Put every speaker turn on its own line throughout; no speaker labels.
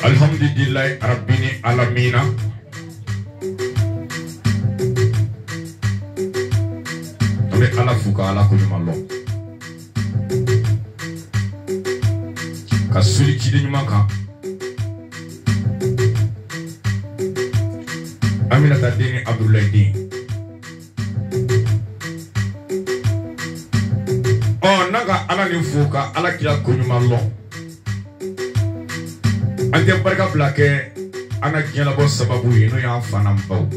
Alhamdulillah Rabbini Alamina. Tome ala fuka ala kunyumalo. Kasuli kide nyumaka. Amina tadini Abdullah Din. Oh naga ala ni fuka ala kila kunyumalo. Ante barka blake ana kiela bo sababu yino ya fana mbau.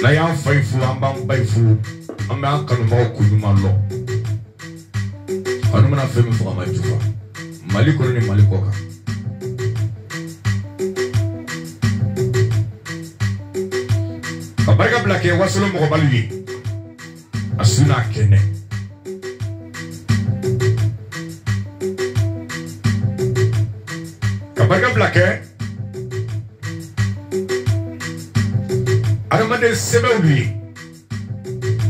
Na ya faifu amba mbaifu amba kanu mbau kunyuma lo. Anu mana femi fuka majufa. Maliko ni maliko ka. Barka blake wasolo mo baluyi. Asuna kene. Barka blake Aramade sebe ubi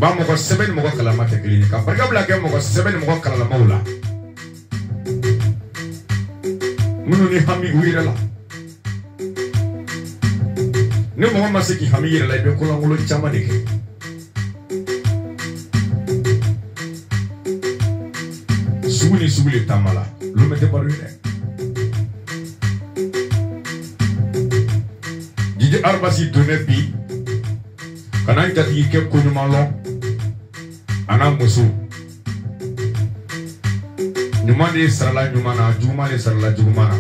ba mo ko sebe ni mo ko kala mate klinika barka blake mo ko sebe ni mo ko kala maula munu ni hami uira la ne mo ma seki hami ira la be ko la ngolo chama deke subuli tamala lu mete baru ne Arbasi donebi kana jati ke kunyumalo ana musu nyumande sarala nyumana jumale sarala jumana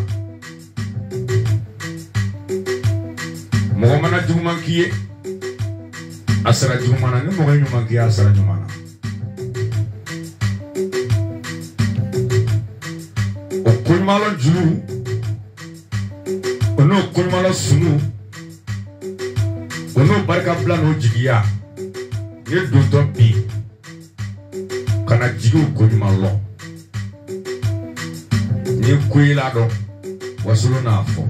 mogomana jumankiye asara jumana ni mogo nyumankiye asara nyumana o kunyumalo julu ono kunyumalo sunu ono barka plano jigiya ne donto bi kana jigu ko nyumalo ni kuila do wasulo na afo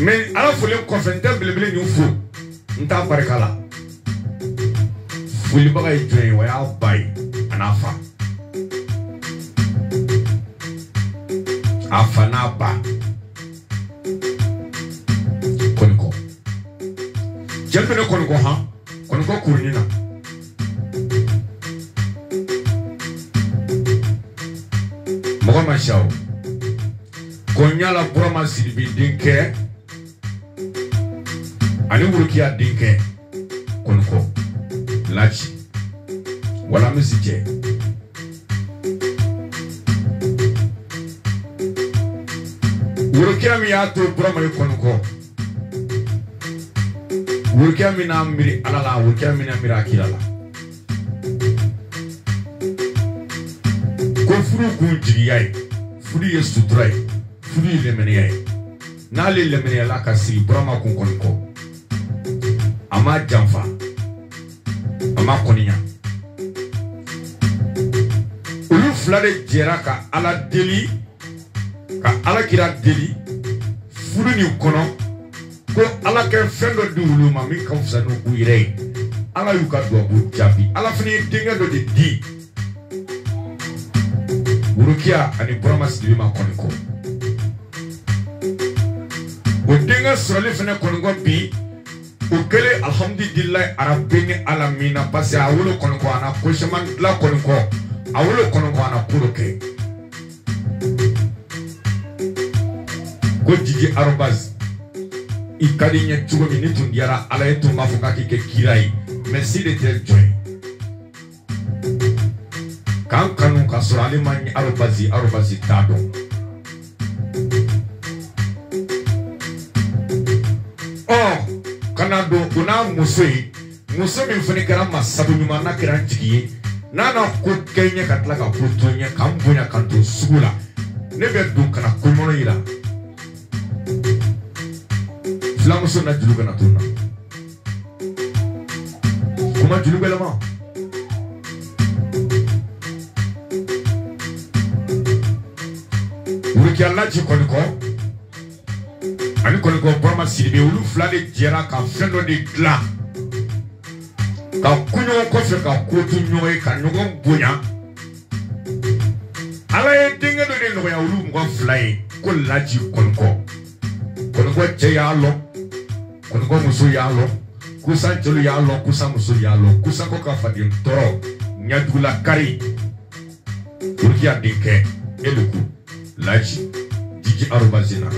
mais ala fule ko fente bilibili ni fu nta barka la fuli baga joy wa ya bai anafa afa na ba Jelpene konko ha konko kurnina Mogoma shao Konyala burama siribi dinke ani wurukia dinke konko lachi wala misije wurukia mi yato burama konko Wurkia mina miri alala wurkia mina mira akilala ko furu kun jigiyai furu ye suturai furu ye lemeniyai nale lemeniya la ka sigi burama kun konko ama janfa ama koniya ulu flade jera ka ala deli ka ala kira deli furu ni kono ko ala ke fendo dulu ma mi ka fusanu uire ala yuka do bu jabi ala fini dinga do di urukia ani burama sibi ma koniko o dinga sole fene koniko bi o kele alhamdulillah arabini alamina pasi awulo koniko ana koshaman la koniko awulo koniko ana kuroke ko jiji arobaz ikadinya chugo ni tundiara ala etu mafuka kike kirai merci de tel joy kan kanu kasura ali mani arobazi tado oh kanado una musoi mi funi kara masabu nyuma na kira jigi nana ko kenya katla ka putonya kambunya kanto sugula nebe du kana kumono ila Flamuso na juluga na tuna Kuma juluga lama Wurikia laji koniko Ani koniko Burama siribe ulu flade jera ka fendo de gla ka kunyo ko fe ka ko tu nyoy ka nyogo bonya ala ye dinga do de no ya ulu mo fly ko laji konko che ya lo konko muso ya lo kusa jolu ya lo kusa muso ya lo kusa ko ka fadi toro nyadula kari urkia dinke eluku laji jiji arubazina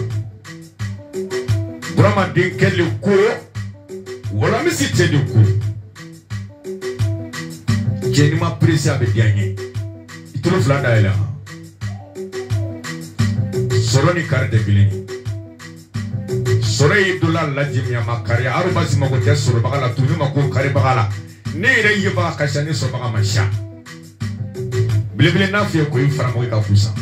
Brahma dinke le ko wala mi si te de ko jeni ma presi abe dianye itolo flanda ela soroni karde bilini sore dola laji mi makari arubazi mago te soro bagala tunu mako kare bagala ne ire yeba kashani so baga masha bilibili na fiye ko infra mo ka kusa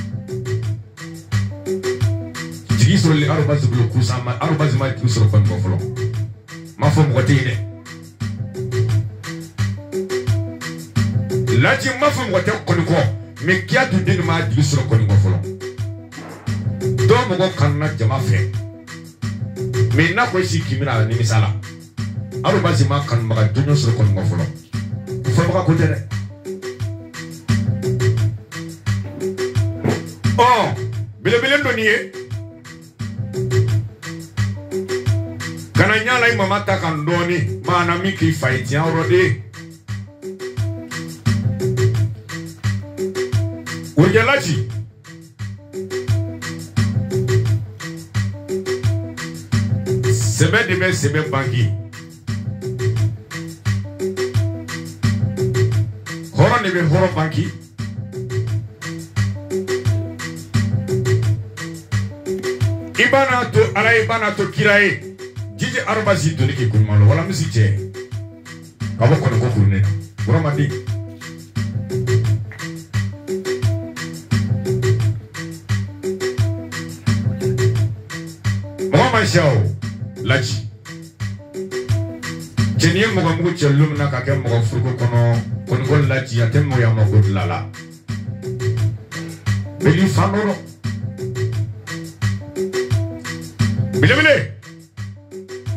jigi soro le arubazi bulu kusa ma arubazi ma tu soro kon folo ma fo mo tede laji ma fo mo te kon ko me kia tu din ma jigi soro kon folo do mo ko kanna jama fe me na ko si kimira ni misala arubazi ma kan maga dunyo soro kon folo fo maga ko tede oh bile ndoniye kana nyala ima mata kan doni mana miki fight ya orode urjalaji sebe banki horo ne be horo banki ibana to ala ibana to kirae jiji arbazi to niki kumalo wala misiche kabo kono ko kurune buramadi mama shao laji jeni mo gamu chelum na ka mo fuko kono ko laji atemo ya mo godlala beli fanoro Bile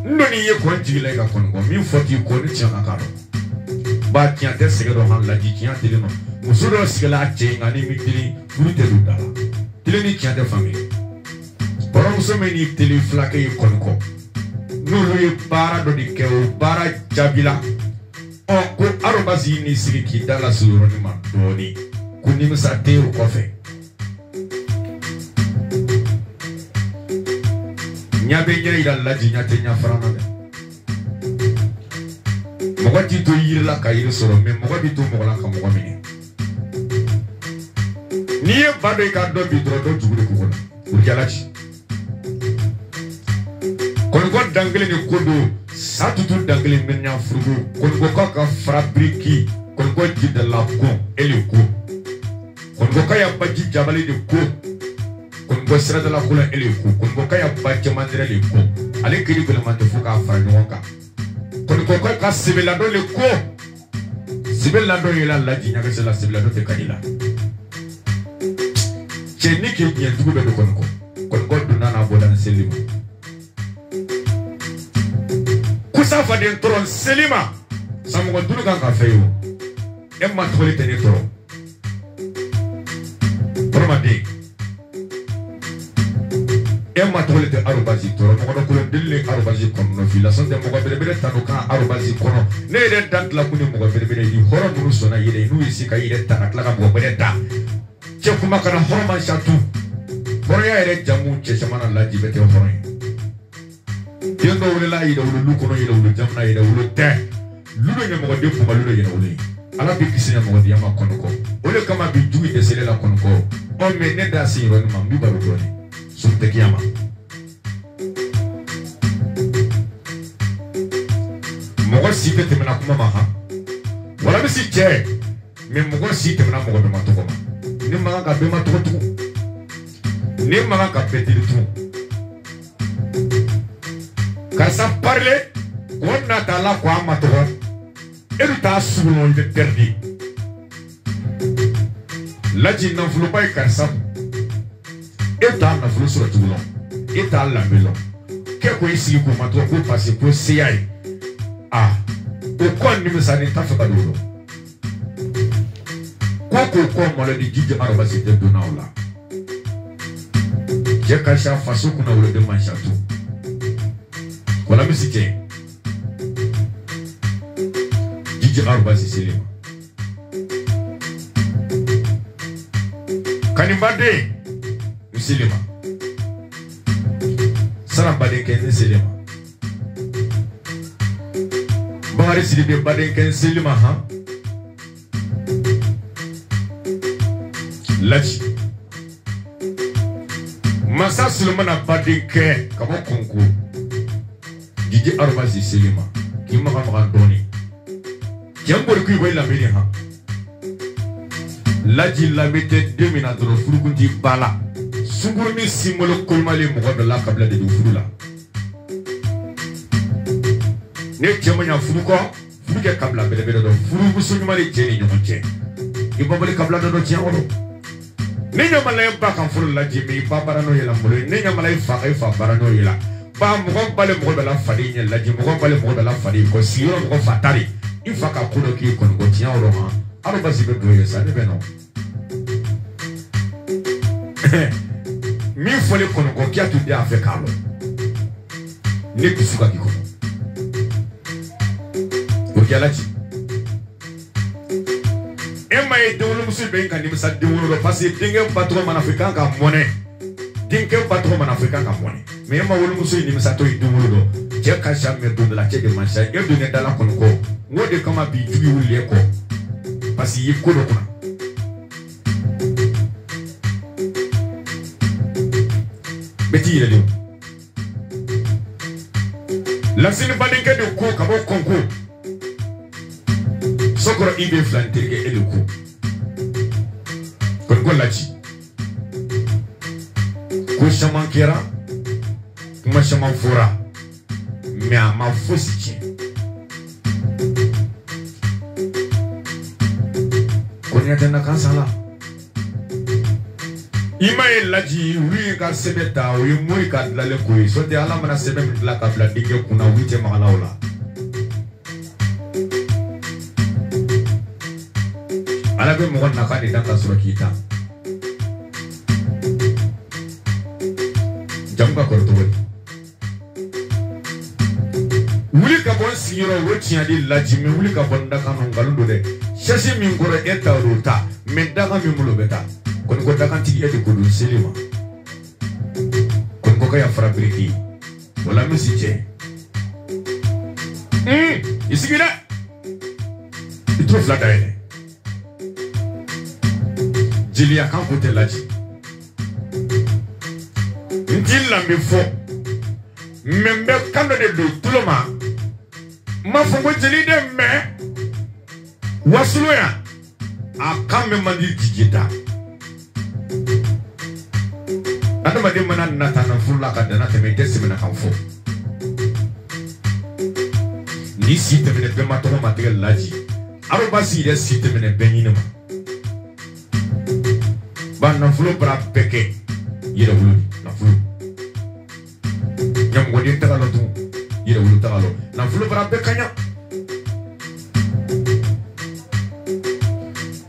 ndoni ye ko njigila ka kongo mi foti ko ni tianga karo ba tiante segero han la ji tiante le no musudo sigala che ngani mitili furute dudala tile ni tiante famille poro musome ni tili flake ye konko nulu ye bara do di keo bara jabila o ko arobazi ni sigi kidala suro ni mandoni kunimi sa te o kofe nyabe ila laji nyate nya farana de mogati to yirla ka yir soro me mogati to mogola ka mogami niye bado ka do bi do jugure ko kono urjalaji kon ko dangle ni kodo satutu dangle men nya frugo kon ko ka fabriki kon ko jida la ko ele ko kon ko ya baji jabali de ko kon go sira de la kula ele ko kon go kaya bache mandira le ko ale kiri ko mande fuka fa nyonka kon go ka sibela do le ko sibela do ila la jinya ka sela sibela do te kanila cheni ke nyen tugo be do kon go duna na bodan selima kusa fa den tron selima samu go dunu kan ka feyo e ma tole tene toro promadi Emma tolete arubazi toro mogono kulo dille arubazi kono fila sonde mogo bere tanu kan arubazi kono ne de dat la kuni mogo bere di horo duru sona yide nu isi ka yide tanak la mogo bere ta che kuma kana horo man shatu horo ya ere jamu che chamana la jibete horo yendo wole la yide wole lukono yide wole jamna yide wole te ludo ne mogo de kuma ludo yide wole ala bi kisina mogo di yama kono ko ole kama bi juwi de sele la kono ko o me ne da si ro ni mambi baru doni Sunte kiyama mogo sipe temena kuma maha wala bisi che me mogo sipe temena mogo be matoko ma ni maga ka be matoko tu ni maga ka petiri tu ka sa parle onna ta la kwa matoko edu ta suno de perdi laji na fulubai ka sa eta na fulu sura tulo eta la melo ke ko isi ko matro ko passer ko siai ah o quoi ni misani ta fa dolo ko mala di jiji arba site dona wala je kasha faso kuna wala de manchatu wala misike jiji arba sisile kanibade muslima sarabade ken silima bari sidi bade ken silima ha laji masa sulmana badike kabo konko jiji arbazi selima ki maka doni jambor ku boy la meli ha laji la mete 2000 na dro furukunti bala sungurmi simbolo kolmale mo do la kabla de furula ne jemanya furuko furuke kabla bele do furugu sunyumali jeni nyomonche ibabali kabla do tiawolo Nenya malay ba kan furu la jimi ba barano yela mbolo nenya malay fa barano yela ba mo bale mo bala fadi nya la jimi mo bale mo bala fadi ko siro mo fatari ifa ka kudo ki ko ngo tiya oro ha aro ba sibe do yesa ne beno mi fole ko ngo ki atu dia fe kalo ne kusuka ki ko ko jalaji Emma est dans le monsieur Ben quand il me s'est dit on le passe dingue patron manafricain comme monnaie dingue patron manafricain comme monnaie mais Emma le monsieur il me s'est dit on le j'ai caché mes dons de la tête de mancha et donné dans la conco moi de comme abi tu ou l'éco parce qu'il est cool Betty il est la cinématique de co comme concours Sokoro ibe flanterke eluku Kongo lachi Ko shaman kera Kuma shaman fura Mea ma fosichi Konyate na kansala Ima e laji Ui ka sebeta Ui mui ka dlale kui Sote alamana sebe mitla ka bla dike kuna wite magala ola ala be mo na ka ni danta sura kita jamba ko to wuli ka bon siro woti adi laji me wuli ka bon daka no ngalundo de shasi min goro eta rota me daka mi mulo beta kon ko daka tigi edi ko dun selima kon ko ka ya fabriki wala musiche isigira itro flata ene Jilia kan kote laji Njila mifo Membe kando de do tuloma Mafungo jili de me Wasulu ya Akame mandi jijita Adama de mana natana fula kada nateme desi mena kamfo Ni site mene be matoma material laji Aroba si de site mene benyinema Ban na fulo bra peke yere wulu na fulo nyam ngodi tagalo tu yere wulu tagalo na fulo bra pekanya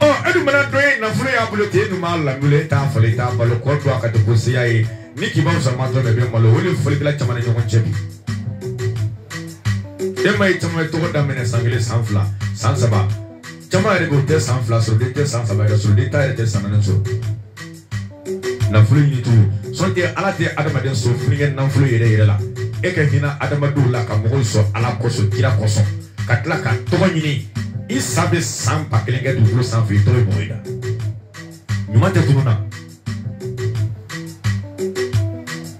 oh edu mana doye na fulo ya bulo te nu mala mule ta fale ta balo ko do akata ko siya niki ba sa mato be malo wuli fole bila chamana nyoko chebi demay chamay to da mena sangile sanfla sansaba chamay rego te sanfla so de te sansaba so de ta te sanana so na fulu ni tu so te ala te adama den so fulu na fulu yere la e ka hina adama do la ka mo so ala ko so kira ko so katla ka to nyini isabe sampa kelenga du fulu san fi to moida nyuma te tununa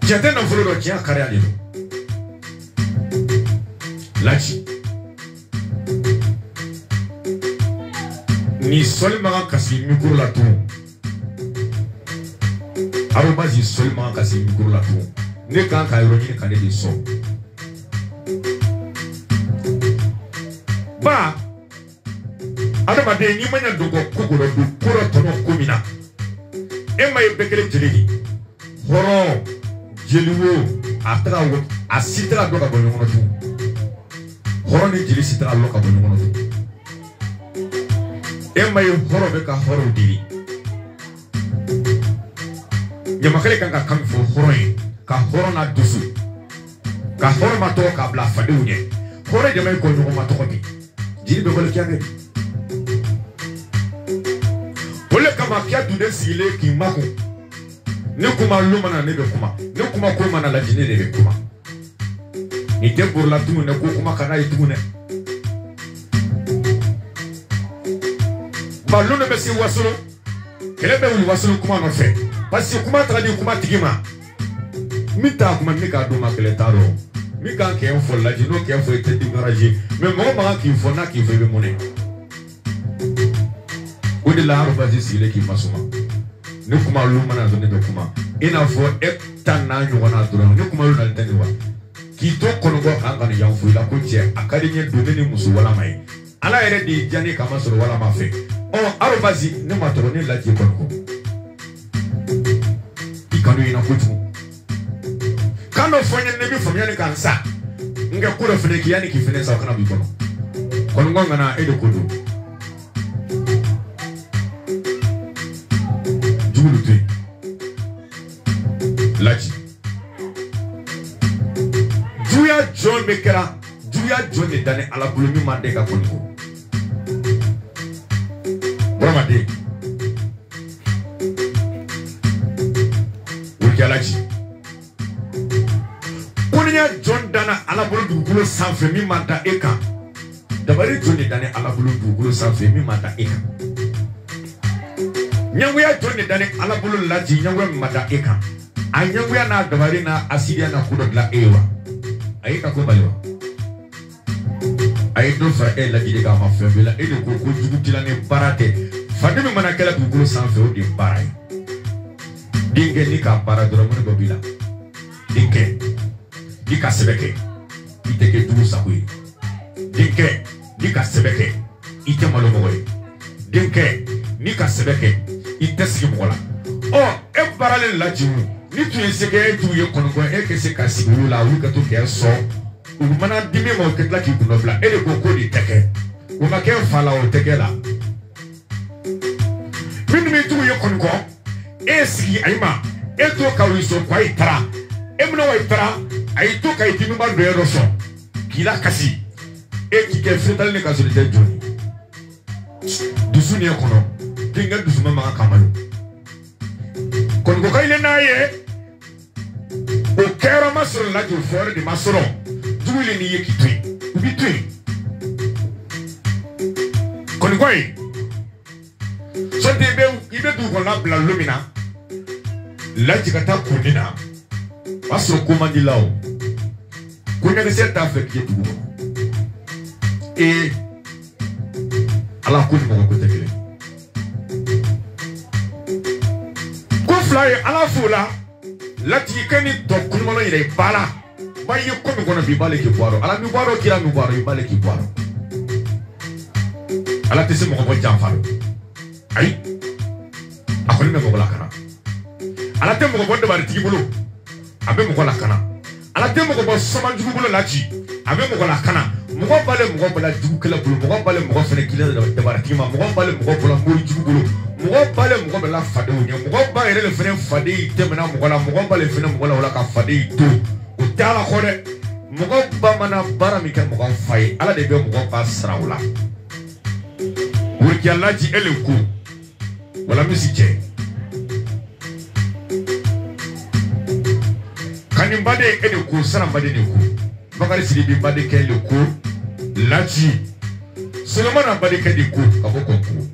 jete na fulu do kia kare ali lachi ni solma kasi mikuru la tu Arobazi seulement kasi mikuru la tu ne kan ka ironi ka de so ba adama de ni manya dogo kokoro du koro tono komina e mai bekele jeli horo jeliwo atra wo asitra doga bonyo tu horo ni jiri sitara lo ka bonyo ngono e may horo be ka horo diri nyamakale kan ka kam fo horo yi ka horo na dusu ka horo ma to ka bla fade unye horo de may ko nyugo ma to ko bi jiri be ko le kyane wole kama kya dude sile ki mako ne kuma lumana ne be kuma ne kuma ko mana la jine de be kuma ni te pour la tumu ne ko kuma kana itu ne ba lu ne be si wasulu kele be wi wasulu kuma no fe parce que kuma tradi kuma tigima mi ta kuma mi ka do ma kele taro mi kan ke en fo la jino ke en fo ete di garage mais mo ma ki fo na ki fe be mone o de la arba ji sile ki masuma ne kuma lu mana do ne be kuma ina fo etana nyona duro ne kuma lu na tani wa ki to kono go kan kan yan fu la ko je akari nye do ne musu wala mai ala ere di jani kama soro wala ma fe o arba ji ne ma to ne la ji kono ko ikanu ina ko tu kano fonye ne bi fomye ne kan sa nge kuro fene ki yani ki fene sa kana bi kono kono ngo ngana edo kodo jugulu laji juya John Bekera juya John de dane ala bulumi mande ka konko bromade wurki laji kunya John dana ala bulu dugulo sanfe mi manda eka dabari John de dane ala bulu dugulo sanfe mi manda eka nyanguya John de dane ala bulu laji nyanguya manda eka anyanguya na dabari na asidia na kudo la ewa ayika ko balewa ay do fa e la jide ka ma fembe la e de ko ko juguti la ne barate fande mi mana kala dugulo sanfe o de baray dinge ni ka para doro mo ko bila dinge ni ka sebeke iteke duru sakui dinge ni ka sebeke ite malo mo dinge ni ka sebeke ite sigi mo la o e barale la jiwu ni tu eseke tu ye kono ko e ke se ka sigulu la wu ka to ke so u mana dimi mo ke tla ki kuno bla e de ko ko di teke u ma ke fala o teke la min mi tu ye kono ko e sigi ayma e to ka wi so kwa itara e mno wa itara ay to ka itimi ba do ero so kila kasi e ki ke fetal ne ka so de joni dusu ne kono dinga dusu mama ka malu kon ko kayle naye o kero masoro la jo fore di masoro duwile ni yeki tui ubi tui kon ko yi so de be ibe du ko la bla lumina la jikata kunina masoro ko mandi lawo ko ne se ta fe ki du e ala ko mo ko tekele fly ala fula lati kani to kulmolo ire bala bayi ko mi gona bi bale ki boaro ala mi boaro kira mi boaro bale ki boaro ala tese mo ko jamfalo ay akoli me mo la kana ala te mo ko bonde bari tigi bulu abe mo ko la kana ala te mo ko soma jugu bulu lati abe mo ko la kana mo ko bale mo ko bala jugu kala bulu mo ko bale mo ko fene kila de bari tigi ma mo ko bale mo ko bala mo jugu bulu mo bale mo bela fade o nyam mo ba ere le fene fade temena mo la mo ba le fene mo la wala ka fade to o tala khore mo ba mana bara mi kan mo fay ala de be mo ba srawla wurki Allah ji ele ku wala misije kanim bade ele ku saram bade ne ku bakari sidi bi bade ke le ku laji Solomon bade ke de ku ka ko ku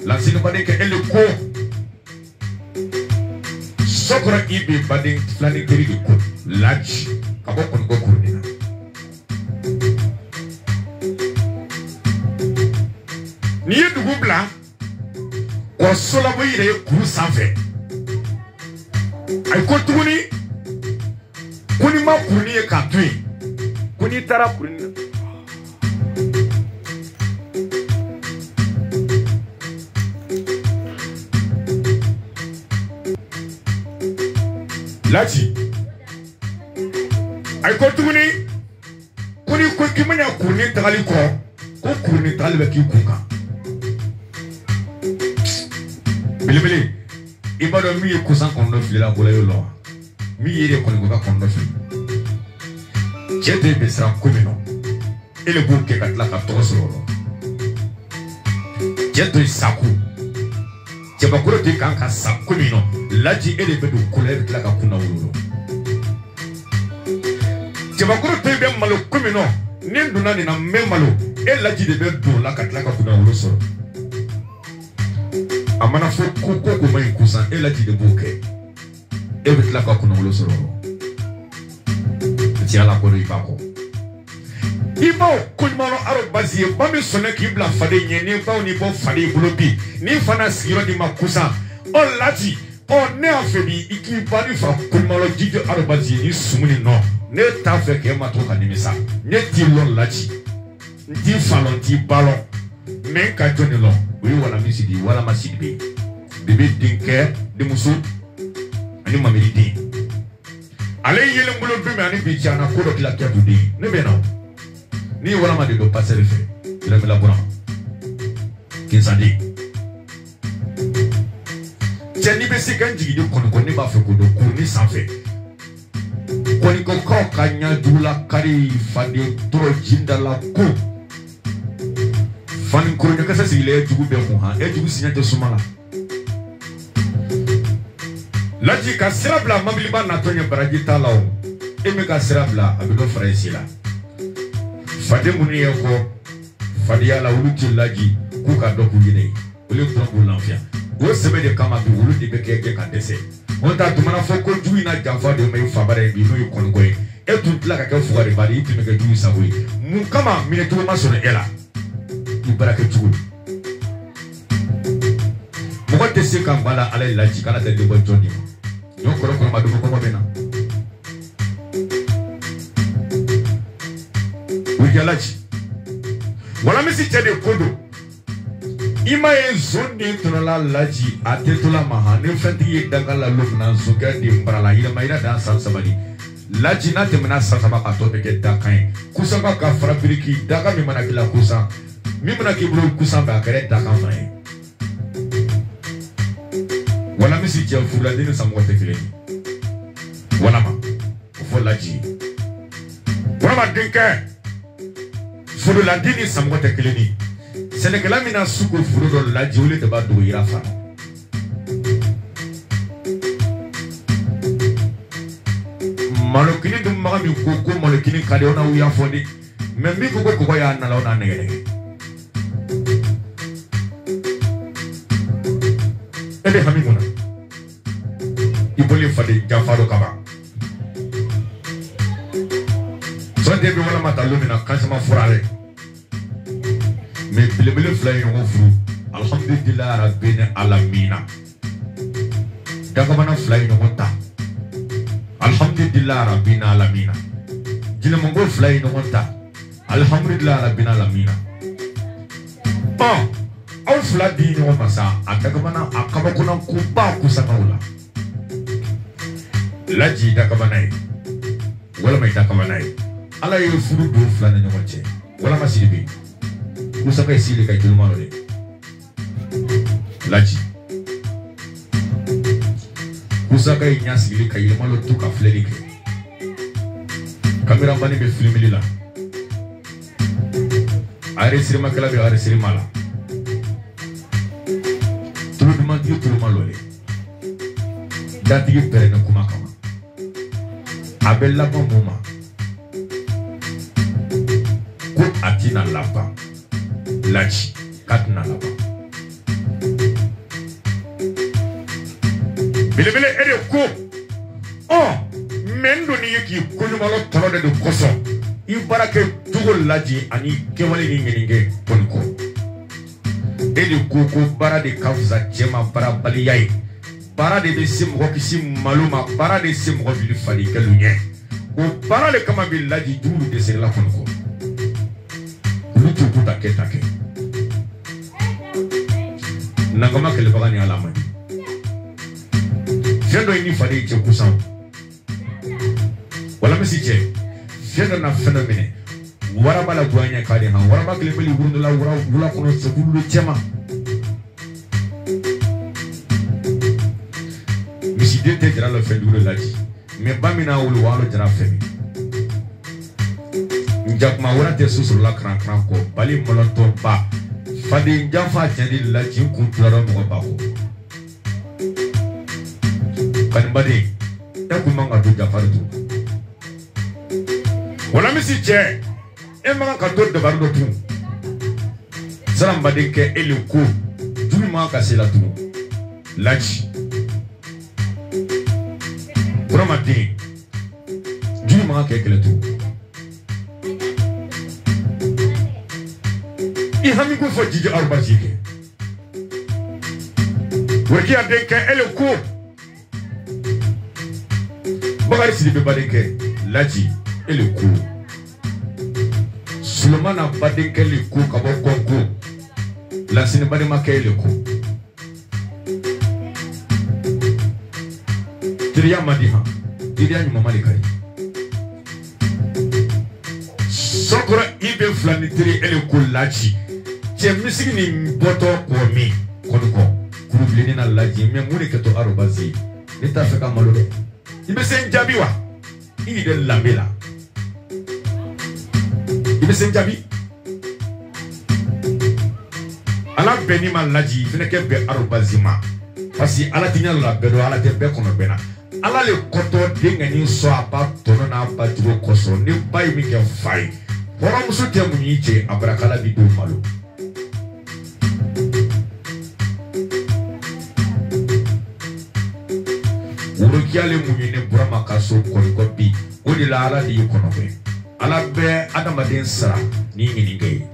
lansini bade ke ele ko sokora ibe bade flani teri ko laji kabo kon go kurina ni yedu bla ko sola boyire ku sanfe ay ko tuni kuni ma kuni e ka tui kuni tara kuni Lachi ay ko tuguni kuni ko qui m'a courné tagali ko courné tagali qui kuka belebele ibado mi e kusan kondo fila bola yo lo mi yere ko ko kondo fila chete besra kumino ele buke katla ka tosoro cheto isaku chebakuro te kanka sakumino laji ele bedu kule bitla ka kuna wuro chebakuro te be malo kumino ninduna ni na memalo e laji de be do la katla ka kuna wuro so amana fo ko mai kusan e laji de buke e bitla ka kuna wuro so ti ala ko ri bako ibo kunmano arobazi bami sone ki bla fade nyeni ba oni bo fade bulobi ni fana siro di makusa on lati on ne afedi iki bani fa kunmano jijo arobazi ni sumuni no ne ta fe ke ma to kanimisa ne ti lon lati ndi falon ti balon men ka joni lo wi wala misidi wala masidi bebe dinke de musu ani mamiri di ale yele mbulo bi me ani bi chana ko do kila ketu di ne be no ni wala ma de do passer fait il a mis la bonne qui ça dit teni be se kan jigi de kono ni ba fe ko do ko ni san fe ko ni ko kanya dula kari fade tro jinda la ko fan ko ni ka sa si le jugu be ko ha e jugu sinya te sumala laji ka serabla mabili ba na tonye barajita lawo e me ka serabla abido fresi la fade muni yako fade yala uluti laji kuka doku yine ule trombo l'enfia go sebe de kama bi uluti beke ka dese on ta tumana foko juwi na jamfa de me fabare bi no yikon goy e tutla ka ka fuare bari itu me ka juwi saboy mu kama mine to ma sone ela ibaraka tugu mo ko tese kan bala ala laji kana te de bo joni yo ko ma do ko bena Laji wala misi chede kodo ima e zone tola laji atetola mahane fenti dangala lofna zuga di mbrala ila maira da san sabali laji na temna sasaba ka to beke dakai kusaba ka frabiriki daga mi mana kila kusa mi mana kibro kusa ba kare daga fai wala misi je fula dinu samwote fileni wala ma fo laji wala ma dinka Fudo la dini samgote keleni Senekela mina suko fudo do la jiwele te ba do irafa Malokini dum magami koko malokini kade ona uya fondi Membi koko ya nala ona negede Ede hamimuna Ibole fade jafaro kaba Sonde be wala mata lumina kansama furale mais bilebele fly no furu alhamdulillah rabbil alamin daga bana fly no ta alhamdulillah rabbil alamin jina mongo fly no ta alhamdulillah rabbil alamin au fly di no masa daga bana akaba kuna kuba kusakaula laji daga bana wala mai daga bana ala yo furu do fly no ngoche wala masibi Kusaka isili kai tuluma lole laji kusaka inyasi ili kai lumalo tuka flerike kamera mbani be filmili la are sirima kala be are sirima la tuluma lole dati pere na kuma kama abella mama ko atina lapa Laji katna laba Bilebele ere ko mendo ni yeki kunumalo tolode do koso ibarake tugol laji ani kewale ni ngeninge ponko ede ko bara de kawza jema bara baliyai bara de besim rokisim maluma bara de sim rovili fali kelunye o bara le kama bil laji dulu de ser la ponko lutu puta ketake nangama kele bagani alama fendo ini fadi che kusan wala mesiche fendo na fenomene waraba la guanya kadi ha waraba kile beli burundu la wura kono sebulu chema misi dete jara la fendure laji me bamina wulu walo jara femi njak ma wura te susur la kran ko bali molonto ba fadi njafa jadi laji kuntura mo ba ko kan badi ta kuma ngadu jafar tu wala misi che e ma ka do de bardo tu salam badi ke eliku jumi ma ka sela tu laji Ramadi, du manque avec le tout. Il a mis quoi dire à Albazike. Vous qui a dit qu'elle est court. Bagari si de badeke, Laji, elle est court. Seulement n'a pas dit qu'elle est court, qu'à bon concours. La cinéma de Maké est court. Tiriya madiha tiriya nyuma likari sokora ibe flani tiri ele kulachi che misigi ni boto komi konko kurubleni na laji me muni keto arobazi nita feka malode ibe sen jabiwa ini de lambela ibe sen jabi ala beni ma laji feneke be arobazima pasi ala tinya la bedo ala te be kono bena ala le koto dinga ni so apa tono na apa tugo koso ni bai mi ke fai hora musu te munyiche abrakala bidu malu urukiale munyine burama kaso konko bi odi la ala di kono be ala be adama den sara ni ngini ngai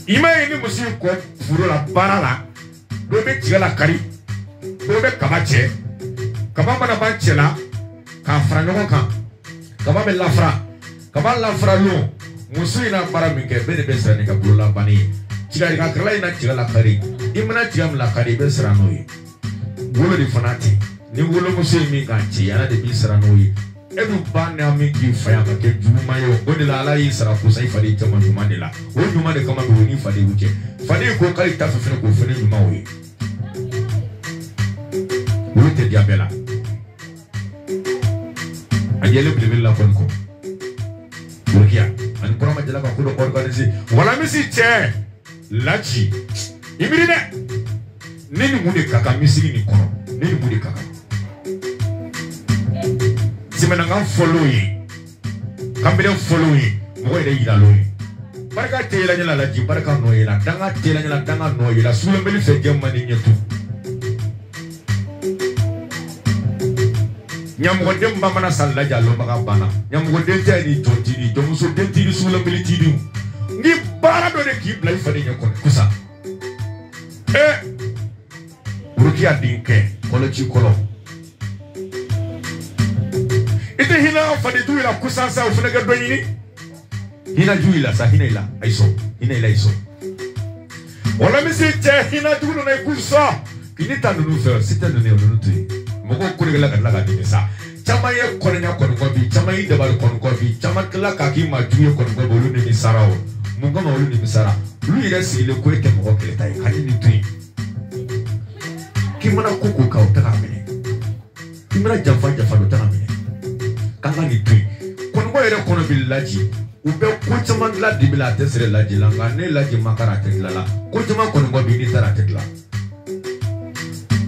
ima ni musu ko furo la barala do be tigala kari do be kamache kaba mana banchela ka franyo kan kaba be lafra kaba lafra lo musu ina para minke be de besra ni ka bula bani tiga ka kala ina tiga la kari imna tiga la kari be sra noyi bolo di fanati ni bolo musu mi kan ti ana de bi sra noyi edu ban na mi ki fa ya ka ke juma yo odi la ala yi sra ko sai fadi tama juma de la o juma de kama be ni fadi uke fadi ko kali ta fa ko fene juma oyi Wite diabela Ayele blevela konko Burkia Ani kura majala ka kudo organize Wala misi che Lachi Imirine Nini mune kaka misiri ni kono Nini mune kaka Simena nga follow yi Kambile follow yi Mwa ide ila lo yi Baraka tela nyala laji Baraka no yi la Danga tela nyala danga no yi la Sule mbeli fe gemma ni nyetu Nyamugo demba mana salla jallo baka bana nyamugo denta ni tontini jomuso dentini sula militidi ngi bara do de ki blay fadi nyako kusa uruki adinke kolo ci kolo ite hina fadi du ila kusa sa ufuna ga doyini hina ju ila sa hina ila aiso hina ila aiso wala misi te hina du no na kusa kinita no fer sita no ne no tu moko kuri la kan la kan ni sa chama ye korenya konko bi chama yi debar konko bi chama kala ka ki ma juye konko bolu ni misara o mungo ma olu ni misara lu ire si le ko ete moko kele tai kan ni tui ki mana kuku ka utaka mene ki mana jafa do taka mene kanga ni tui konko ire kono bi laji ube ko chama la dibila tesere laji langa ne laji makara teglala ko chama konko bi ni tara tegla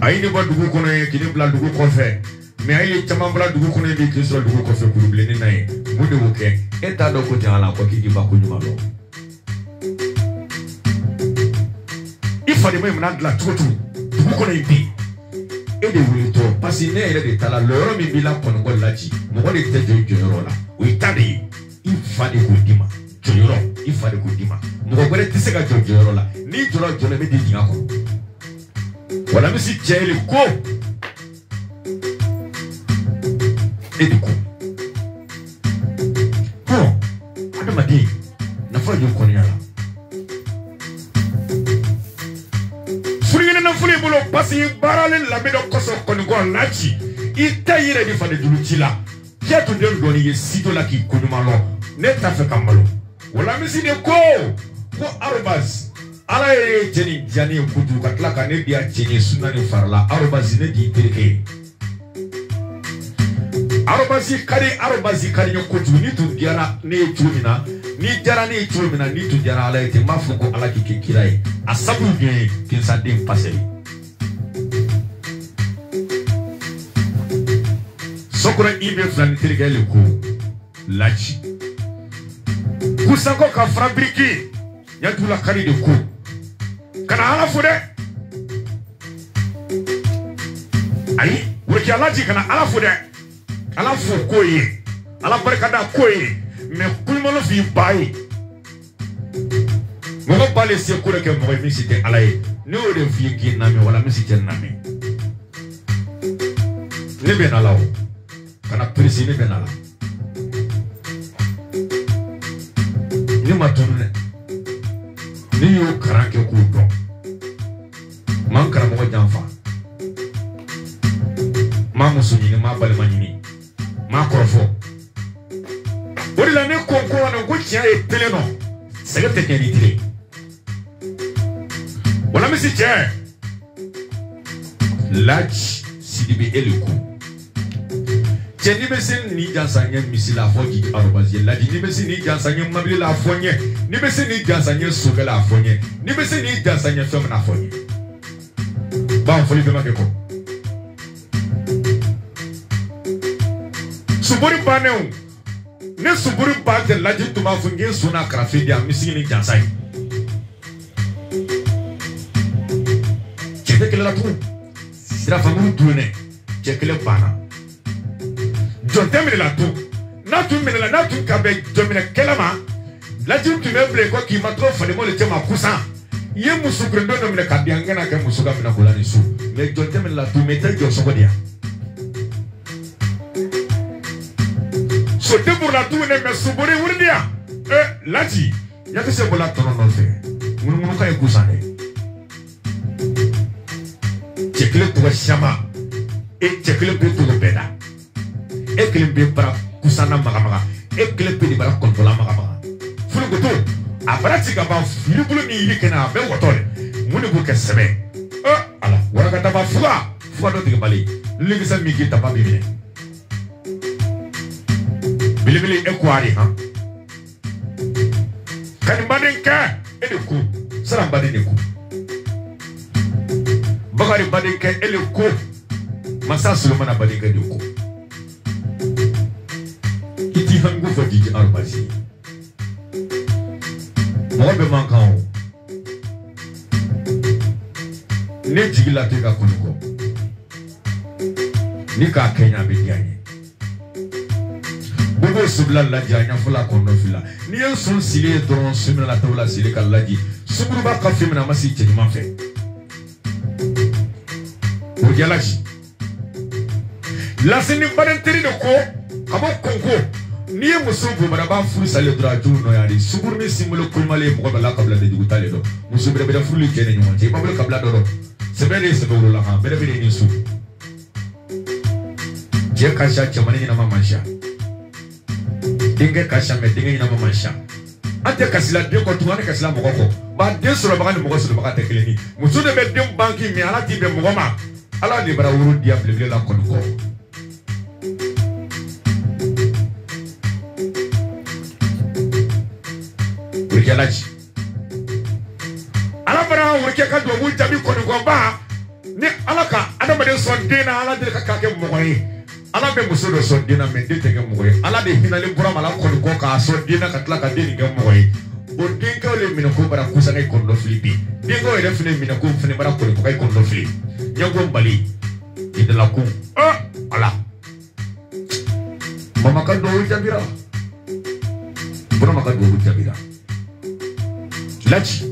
Aini ba dugu kono ye kini bla dugu kofe me ayi chama bla dugu kono ye bi kisro dugu kofe kuruble ni nae mude woke eta do ko tiala ko kiji ba ko nyuma lo ifa de mena dla tutu dugu kono bi e de wuli to pasi ne ere de tala loro mi bila kono ko laji mo ko de te joro la o itadi ifa de ko dima joro ifa de ko dima mo ko re tise ga joro la ni joro me di dinga ko wala misi chele ko ediko ho adama di na fa yo konya la furi na furi bolo pasi barale la bedo koso kongo lachi itayire di fa de dulutila ya to den doni ye sito la ki kunuma lo ne ta fe kamalo wala misi de ko arobas ala ye jeni jani kutu katla kane dia jeni sunani farla arobas ne di teke arobasi kari kutu ni tu diara ne chumina ni diara ne chumina ni tu diara ala ite mafuko ala kikirai asabu de kinsa dem paseli sokora ibe flan teke le ko lachi kusango ka fabriki yatula kari de ko kana ala fude ayi wurki alaji kana ala fude ala fu koyi ala barkada koyi me kulmolo fi bayi mo bale se ko ke mo mi site ala yi ne o de fi ki na me wala mi site na me ne be na lawo kana presi ne be na la ni matunne ni yo karanke ko don man karamo ko janfa ma musuni ma balma ni ma korofo ori la ne ko na ko tia e tele no sege te ke ditire wala mi si che lach sidibe eliku cheni besen ni jansanye misila foji arobazie ladi ni besen ni jansanye mabili la fonye ni besen ni jansanye soga la fonye ni besen ni jansanye femme na fonye ba on foli be makeko suburi baneu ne suburi bate ladi tuma funge suna krafi dia misini jansay chete kele la tu sira famu tourner chekele bana John Temile la tout. Natu mine la natu kabe domine kelama. La tu me ble ko ki matro fale mo le tema kusan. Ye musukre ndo domine kabiangana ke musuka mina kolani su. Me John Temile la tout mete jo sokodia. So te pour la tout ne me subori wurdia. Lati ya ke se bola tono no fe. Munu ka e kusane. Chekle to shama. E chekle pe to beda. Eklembe para kusana magamaga eklembe di bara kontrola magamaga fulu goto abarati gaba filibulu ni yikena be wotole muni bu kesebe ala waraka taba fuga do diga bali ligisa migi taba bibine bilibili ekwari ha kan badenka edeku saram badeneku bagari badenka eleku masa sulumana badenka deku iti hangu fadi arbasi mo be mankan ne jigila te ka kunuko ni ka kenya be dianye bobo subla la janya fula kono fila ni en son sile dron sumina la tawla sile kallaji subru ba ka fimina masi chejima fe o jalashi la sini barenteri de ko abo konko ni musubu maraba furu sale draju no yari subur ni simulo kulmale mo bala kabla de dugutale do musubu be da furu kene ni wonte babul kabla do sebele sebulu la ha bere bere ni su je kasha chamani ni na mamansha dinge kasha me dinge ni na mamansha ate kasila de ko tuane kasila mo ko ba de sura bagani mo ko sura bagate keleni musubu be dem banki mi ala ti be mo ma ala ni bara wuru diable la konko Yalaji ala bara wurke ka do mu jabi ko ko ba ni ala ka adamade son dina ala de ka ke mo yi ala be muso do son dina me de te ke mo yi ala de hinale bura mala ko ka son dina ka tla ka de ke mo yi o den ka le mina ko bara kusa ne ko do flipi den ko ele fine mina ko fine bara ko ka ko do flip nyago bali idela ku ala mama ka do jabira bura maka do jabira Lachi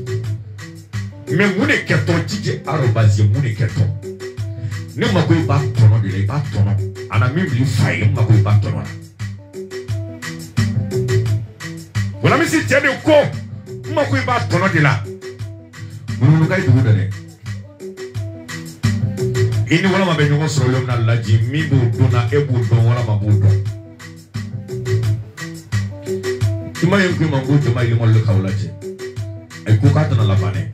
me mune keto tije arobasi mune keto ne mako ba tono de le ba tono ana mi bi fai mako ba tono wala mi si tede ko mako ba tono de la munu kai dugu de ini wala ma be nyugo soro lom na laji mi bu dona ebu don wala ma bu don Ima yonki mango jama ili molu kaulache. Ay kukata na labane.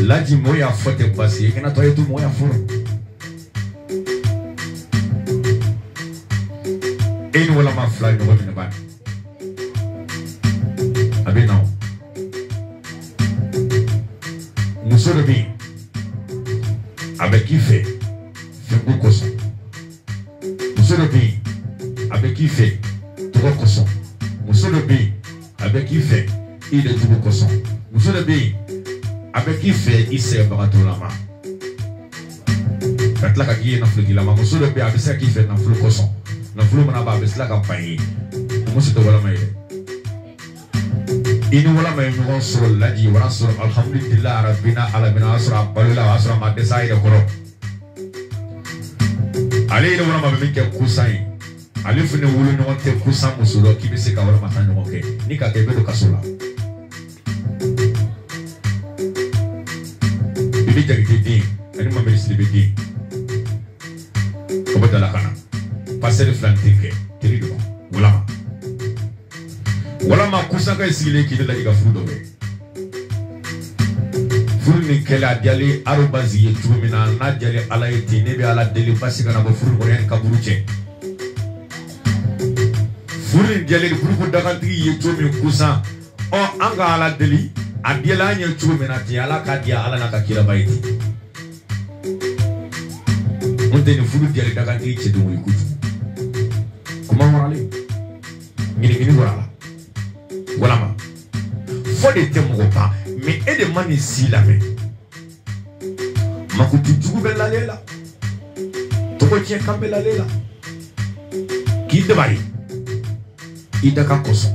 Laji moya fote basi. Kena toye tu moya furo. Eni wala ma fly no wabine bani. Abi now. Muso de bi. Avec qui fait beaucoup cochon. Monsieur le pays avec qui fait trois cochons. Monsieur le pays avec qui fait il est tout cochon. Monsieur le pays avec qui fait il sait barato la main. Quand la qui est dans le lama. Monsieur le pays avec ça qui fait dans le cochon. Dans le manaba avec la campagne. Monsieur de voilà maïle. Il nous voilà maïle nous sur la dit voilà sur alhamdulillah rabbina alamina sur balula asra madesa ida koro. Allez, nous allons avec un coussin. Allez, vous ne voulez pas un coussin musulo qui me sait qu'à voilà matin nous ok. Ni qu'à tebe de kasola. Il est déjà dit, elle m'a mis le bébé. Comment t'as la cana? Passer le flanc ticket. Terrible. Voilà. Voilà ma coussin qui est signé qui est là qui a fou d'ouvrir. Furni kela diali arubazi yetumina na diali ala yeti nebe ala deli basika na furni koren kaburuche. Furni diali furni dakanti yetumi kusa o anga ala deli adiela yetumina ti ala kadia ala na kakira baiti. Onde ni furni diali dakanti chedu yikutu. Kuma morale. Ngini wala. Wala ma. Fode temo pas. Mais et de man ici la main. Ma coupe du goût belle la lela. Toko tient quand belle la lela. Qui te bari? Ida kakoso.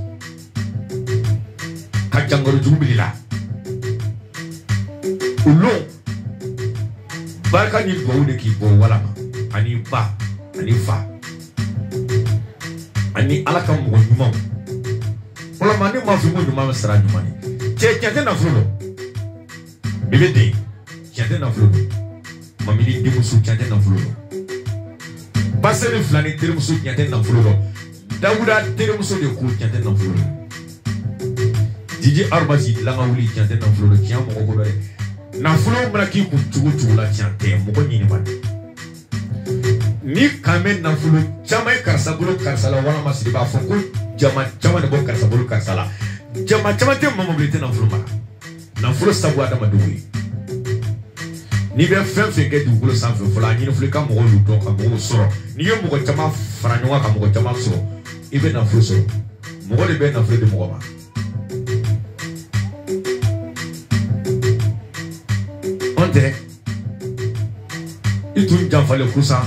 Kachangoro du bila. Ulong. Barka ni bo de ki bo wala ma. Ani ba, ani fa. Ani alaka mo nyuma. Wala mani ma fi mo nyuma sara nyuma ni. Tiens dans flou. Bébé dé. Tiens dans flou. Mamie dit musu tiens dans flou. Passer le flâner tere musu tiens dans flou. Daouda tere musu de kou tiens dans flou. Didi Arbazi la ngauli tiens dans flou tiens mo ko dole. Na flou mra ki ku tugu la tiens te mo ko nyini man. Ni kamen na flou chamay karsa bulu karsa la wala masidi ba foko jama de bo karsa bulu karsa la. Jama te mobilité dans flou mara. Dans flou sabu adama doué. Ni bien fait que du boulot sans flou ni no flou ka mo luto ka mo soro. Ni yo mo chama franyoa ka mo chama soro. Ibe na flou soro. Mo le ben na flou de mo ma. Onde itu jam fale kusa.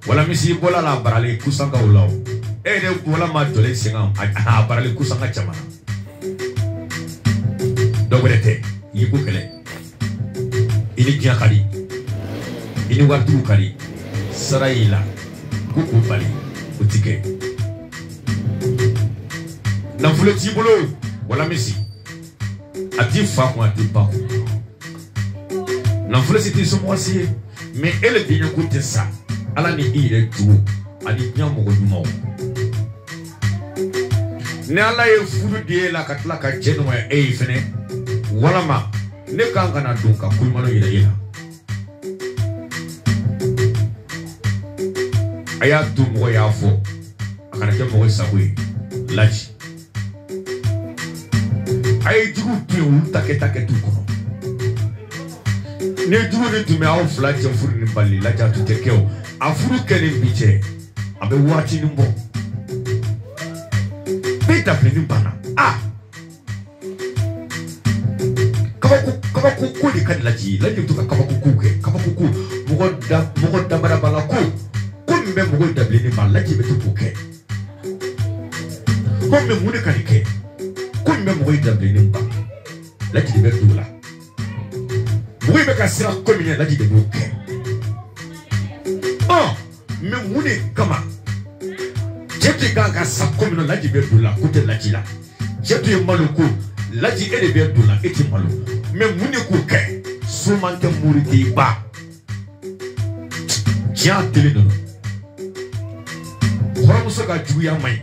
Wala misi bola la barale kusa ka ulao. De wala ma dole singa a barale kusa ka chama. Dobrete, yiku kele. Ini kia kali. Ini wartu kali. Saraila. Kuku bali. Utike. Na fule tibolo. Wala misi. Ati fa kwa ati pa. Na fule siti somo asiye. Me ele dinyo kute sa. Ala ni ire tuo. Ani nyamu ko nyuma. Ne ala ye fulu die la katla ka jenwa fene. Wala ma ne kanga na dunka kuimano ila ila. Aya tu mo ya fo. Akana ke mo sabui. Laji. Ay jugu pi ulta ke tu kono. Ne jugu ne tu me au flat ya furu ni bali la ja tu tekeo. Afuru kene biche. Abe wati numbo. Beta pleni bana. Ah. Kabakuku di kan laji tu kabakuku ke kabakuku mugo da bara bala ku kumbe mugo da bleni ma laji betu kuke kumbe mugo kan ke kumbe mugo da bleni ba laji betu la mugo be ka sira komine laji de kuke me mugo kama jeti ga sa komine laji betu la kute laji la jeti maluku laji ele betu la eti maluku mais mune ko kay sumante mouriti ba tian tele no xorom so ga juya may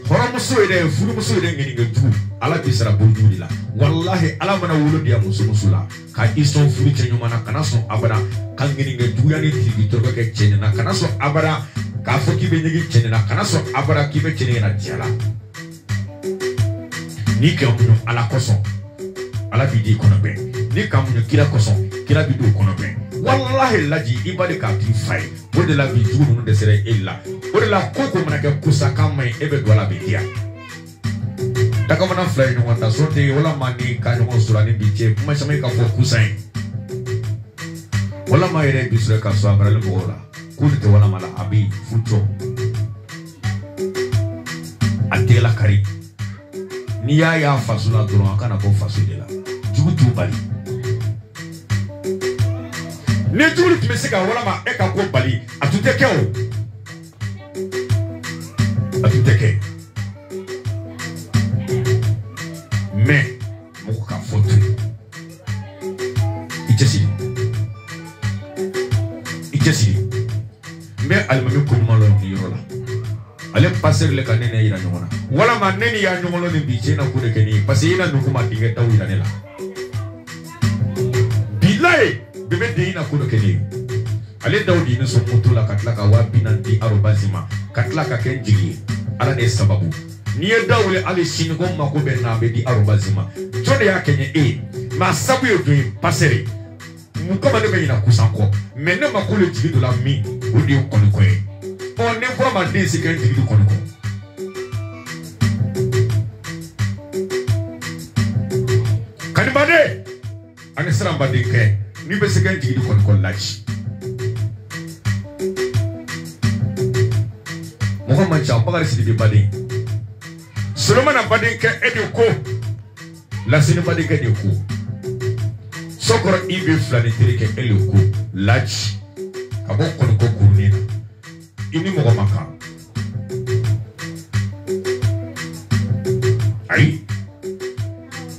horomuso ide furumuso ide ngeni ngetu ala bisara bonjudi la wallahi ala mana wolo dia musula ka ison furu chenyo mana kana so abara kan ngeni ngetu ya ni tibi to ke chene na kana so abara ka foki be nyigi chene na kana so abara ki be chene na diala ni ke omunyo ala koso ala bidi kono be ni kamunyo kila koso kila bidu kono be wallahi laji ibade ka ti fay wode la bi jugu no de sere illa wode la koko mana ke kusaka mai ebe dola be dia taka mana fly no wanta sote wala mani ka no sura ni biche kuma sama ka fo kusai wala mai re bisre ka so amara le bola kunte wala mala abi futo atela kari ni ya fasula duro akana ko fasula jugu tu bali ne juri tumesika wala ma eka ko bali atuteke o atuteke mais moko ka foto ichesi mais almami ko malo ni yola ale passer le kanene ira nyona wala ma neni ya nyolo ni biche na kude keni pasi ina nukuma dinge taw ira nela bilai bebe de ina kudo keni ale dawdi ne so mutula katlaka wabinanti arobazima katlaka kenjigi ala ne sababu ni dawle ale shingo mako be na be di arobazima jode ya kenye ma sabu yo dun passer mukama ne be ina kusanko menne makule jigi do la mi odi koliko on ne voit ma dé c'est qu'un jigi do koliko kanibade anisra mbade ke ni be c'est qu'un jigi do koliko laji Mohamed Cha bagari sidi bade Solomon bade ke ediko la sini bade ke ediko sokoro ibe flani tereke eloko laji abo koliko kurnina ini mo maka ai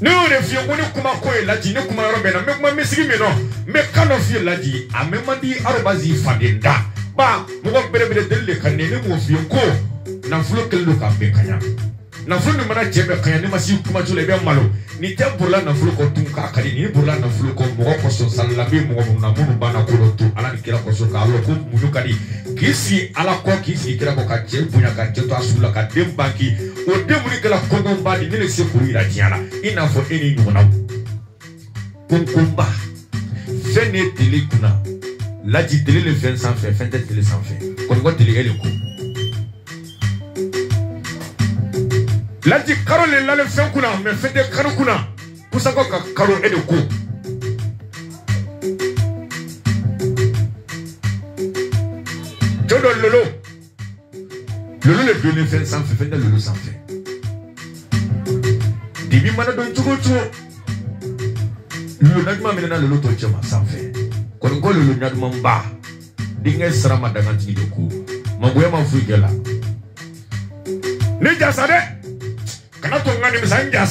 ne ore fi ngoni kuma ko laji ne kuma robe na me kuma mesigi me no me kano fi laji amemandi arobazi fadenda ba mo ko bere delle kanene mo fi ko na fulo kello ka be kanya na fulo ni mana jebe kanya ni masi kuma tule be malo ni te burla na fulo ko tun ka kali ni burla na fulo ko mo ko so salabe mo na munu bana ko to ala ni kira ko so ka lo ko munu kali kisi ala ko kisi kira ko ka je bunya ka je to asula ka dem banki o dem ni kala ko ngom ba ni ne se kuru ira tiana ina fo eni nyona kunkumba fene tele kuna laji tele le 20 sans fait fin tele sans fait ko ngo tele ele ko laji karo le la le fin kuna me fete karo kuna kusako ka karo ele ko Jodo lolo le donne fait sans fait de lolo sans fait dibi mana don chugo lolo nadma menena lolo to chama sans fait kon ko lolo nadma mba dinga srama dangan ti doku magoya ma fugela ne jasa de kana to ngani misanja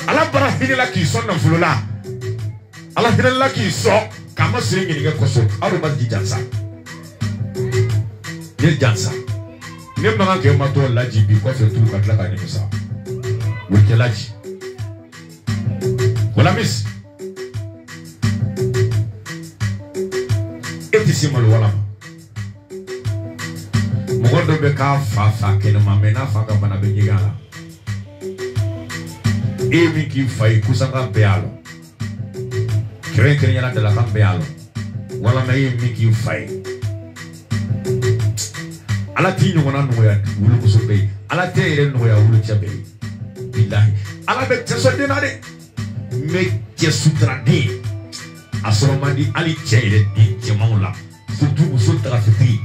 ala bara hinila ki sonna fulula ala hinila ki so kama siringi ni ko so aro ba di jasa ne jasa ne manga ke ma to laji bi ko fe tu ka tlaka ni misa wo ke laji wala mis etisi mal wala mo gondo be ka fa ke no mamena fa ka bana be nyigala emi ki fai kusanga bealo kren yana de la kan bealo wala na emi ki fai ala ti nyona no ya wulu ko so be ala te ire no ya wulu chabe billahi ala be teso de na de me je sutradi asomandi ali cheire di jemaula futu musul trafiki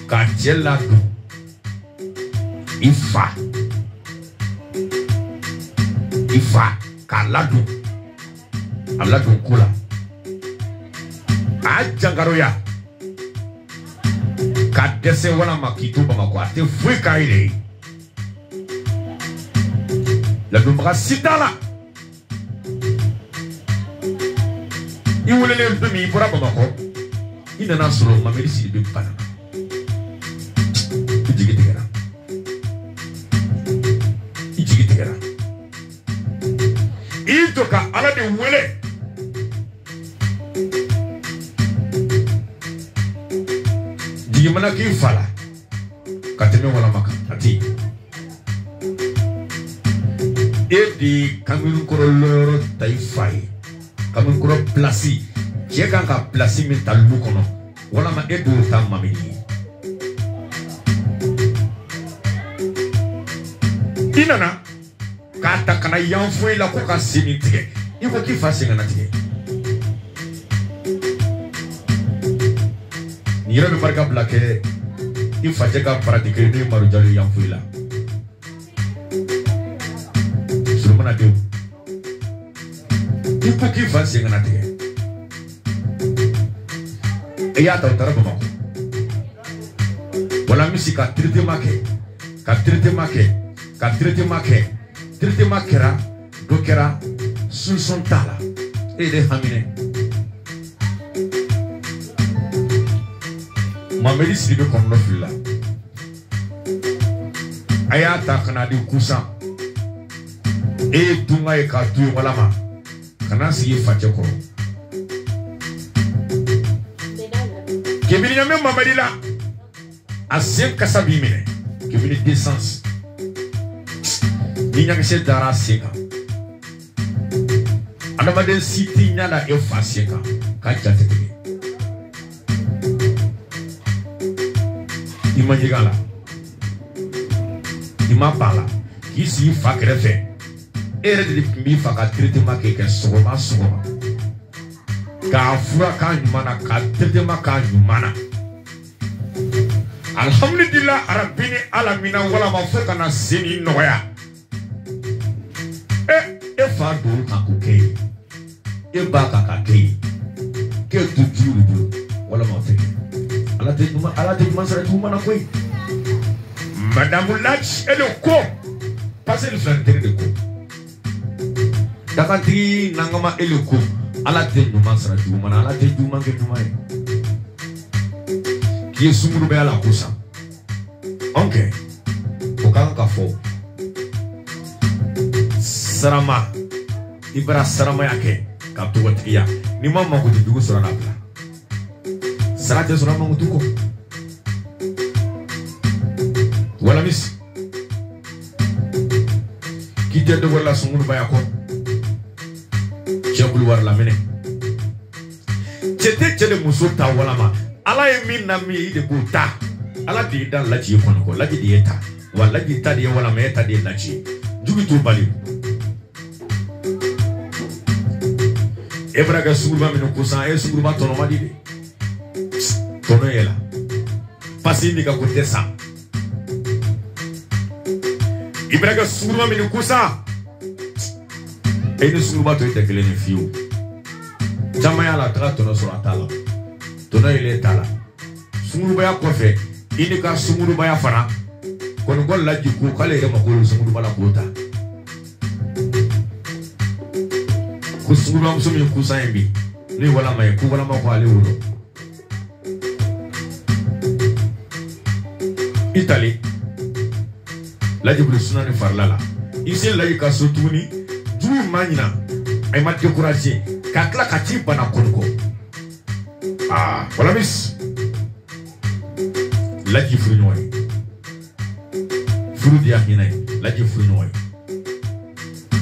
ka jella du ifa kaladu aladu kula ajangaro ya kadese wana makitu ba makwa te fui kaire la dumra sidala iwulele dumi bora ba makwa ina na soro mamerisi be pana digiti gara to ka ala de wele digi mana ki fala ka teme wala maka ati e di Cameroun koro loro tay fay Cameroun koro plasi je kan ka plasi min talu kono wala ma e do tam mamini inana kata kana yanfo la ko ka sini tige iko ki fa singa na tige ni yero be marka blake i fa je ka pratique ni maru jalu yanfo la surumana de iko ki fa singa na tige e ya ta taraba ma wala misika traité make ka traité makera dokera sunson tala e de hamine mamedi sibe kono filla ayata kana di kusa e tunga e ka tu wala ma kana si fache ko kebini nyame mamedi la asen kasabi mine kebini d'essence Ninya kese dara seka Adamaden siti nyala efa seka Kaja tetege Ima jigala Ima bala Kisi fa krefe Ere de mi fa ka trete ma keke sogoma Ka fura ka nyumana ka trete ma ka nyumana Alhamdulillah arabini alamina wala mafuka na sini noya e fa do akukei e ba kakakei ke tujurudu wala mafe ala te masara tuma na koi madame lach ele ko passer le flanter de ko dakantri nangama ele ko ala te masara tuma na ala te tuma ke tuma e ki sumuru be ala kusa okay okanga fo Sarama ibara sarama yake kaptu watiya ni mama ko dugu sura na bla sarate sura mangu tuko wala mis kite de wala sumur bayako chebul war la mene chede musuta wala ma ala yemi na mi de buta ala di dan laji kono ko laji di eta wala di ta di wala meta di laji jugi to bali Ebraga sugurba mino kusan sugurba tono madide tono yela pasi ni ka kote sa Ebraga sugurba mino kusan ni sugurba to ite kele ni fiu jama ya la tra tono sura tala tono ile tala sugurba ya kofe ini ka sugurba ya fara kono gol la jiku kale re makolo sugurba la kota kusugura musumi kusaimbi ni wala mai ku wala mako ale wuro Italy la jibru sunani farlala ici la yika sotuni du manyina ay mat décourager ka kla ka ti bana konko wala mis la jifru ñoy furu dia hinay la jifru ñoy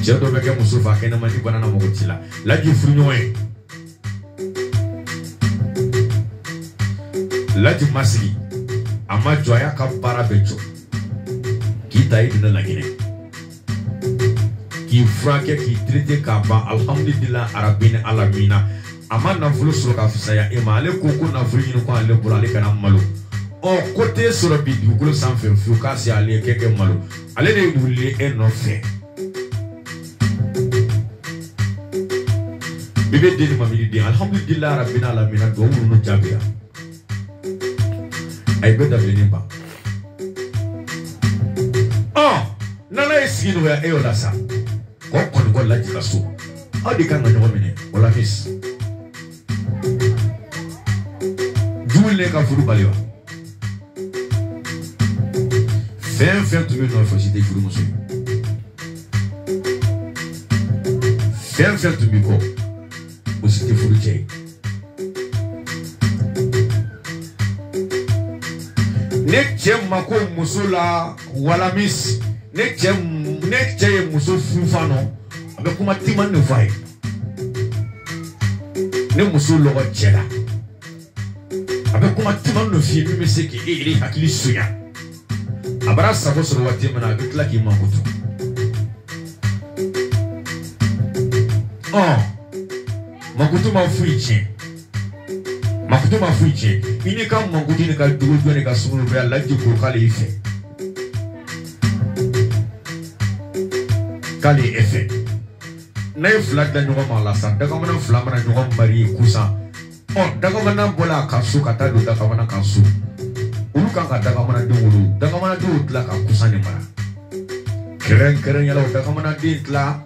Jado beke musufa kena mandi banana mogochila laji frunyoe laji masli ama joya ka para becho kita idina lagine ki frake ki trite ka ba alhamdulillah arabina alamina ama na vulu sura ka fisaya emale koko na vulu ni ko ale burale kana malo o côté sura bi dugul sans faire fuka si ale keke malo ale de wulle en fait Bibe deni mamili de alhamdulillah rabbina alamina do wuru no jabira ay beda benimba nana esino ya eola sa ko kon ko laji kaso adi kan no mene wala mis duule ka furu baliwa fen tu no fo cité furu muso fɛn fɛn tun b'i kɔ o si tɛ furu cɛ ye. Ne cɛ mako muso la walamis ne cɛ ye muso furufa nɔ a bɛ kuma timan de f'a ye. Ne muso lɔgɔ cɛ la a bɛ kuma timan de f'i ye min bɛ se k'e yɛrɛ hakili sonya. A bara sago sɔrɔ waati min na a bɛ tila k'i mankutu. Mankutu ma foyi tiɲɛ. Mankutu ma foyi tiɲɛ. I n'i ka mankutu ni ka jogo jɔ ni ka sunguru bɛ a laji ko k'ale y'i fɛ. K'ale ye e fɛ. N'a ye fila da ɲɔgɔn ma la sa dagamana fila mana ɲɔgɔn mari ye kusan. Dagamana bɔla a ka so ka taa don dagamana ka so. Olu kan ka dagamana den wolo. Dagamana denw tila ka kusan de mara. Kɛrɛnkɛrɛnyala o dagamana den tila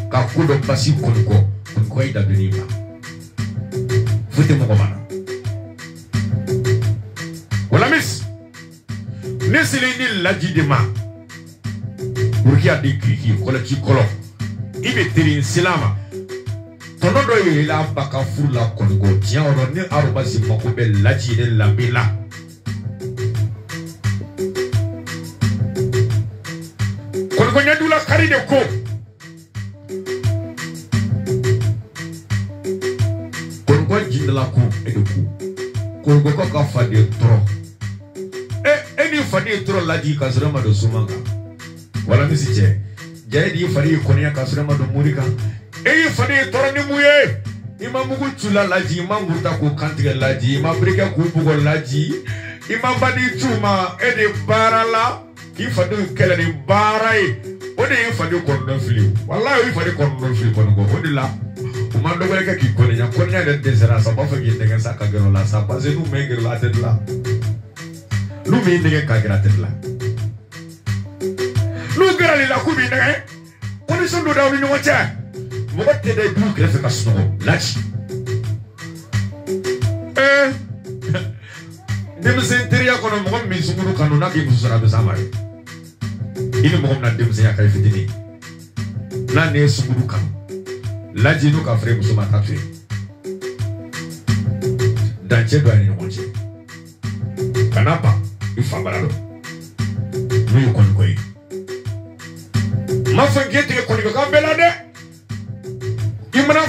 ka ko dɔ basi kɔnikɔ. Kɔnikɔ ye dabini ma. Foyi tɛ mɔgɔ ma na. Walamis. Ne selen ni laji de ma. Burkiya de kiriki kɔlɔci kɔlɔ. I bɛ teri sila ma. Tɔnɔ dɔ yɛlɛla ba ka furu la kɔnikɔ. Tiɲɛ yɔrɔ ni arobasi mako bɛ laji de lamɛn la. Kɔnikɔ ɲɛdula kari de ko. Kɔnikɔ jindala ko e de ko. Kɔnikɔ ka faden tɔrɔ. E ni faden tɔrɔ laji ka sɔrɔ ma don suman kan. Wala misi cɛ. Jɛ di fari ye kɔniya ka sɔrɔ ma don mori kan. E ye faden tɔrɔ ni mun ye. I ma mugu cula laji, I ma muruta ko kantigɛ laji, I ma birikɛ k'u bugɔ laji, I ma badi tu ma e de baara la k'i fadenw kɛlɛ ni baara ye. O de ye faden kɔnɔdɔn fili. Walayi o ye faden kɔnɔdɔn fili kɔnikɔ. O de la u ma dɔwɛrɛ kɛ k'i kɔniya. Kɔniya yɛrɛ dɛsɛra sa b'a fɛ k'i nɛgɛ sa ka gɛrɛ o la sa parce que n'u mɛ gɛrɛ la a tɛ dilan. N'u m'i nɛgɛ ka gɛrɛ a tɛ dilan. N'u gɛrɛ la k'u b'i nɛgɛ condition dɔ d'aw ni ɲɔgɔn cɛ. Mɔgɔ tɛ da i b'u kɛrɛfɛ ka sunɔgɔ laji. Denmisɛn teriya kɔnɔ mɔgɔ min sunkuru kanu n'a k'i muso sɔrɔ a bɛ s'a ma dɛ. I ni mɔgɔ min na denmisɛnya ka i fitinin. N'a ne ye sunkuru kanu laji n'u ka fɛrɛ muso ma taa to yen. Dancɛ don a ni ɲɔgɔn cɛ. Kana ban i fa bara dɔn. N'o ye kɔnikɔ ye. Ma fɔ k'e tigɛ kɔnikɔ kan bɛɛ la dɛ. I mana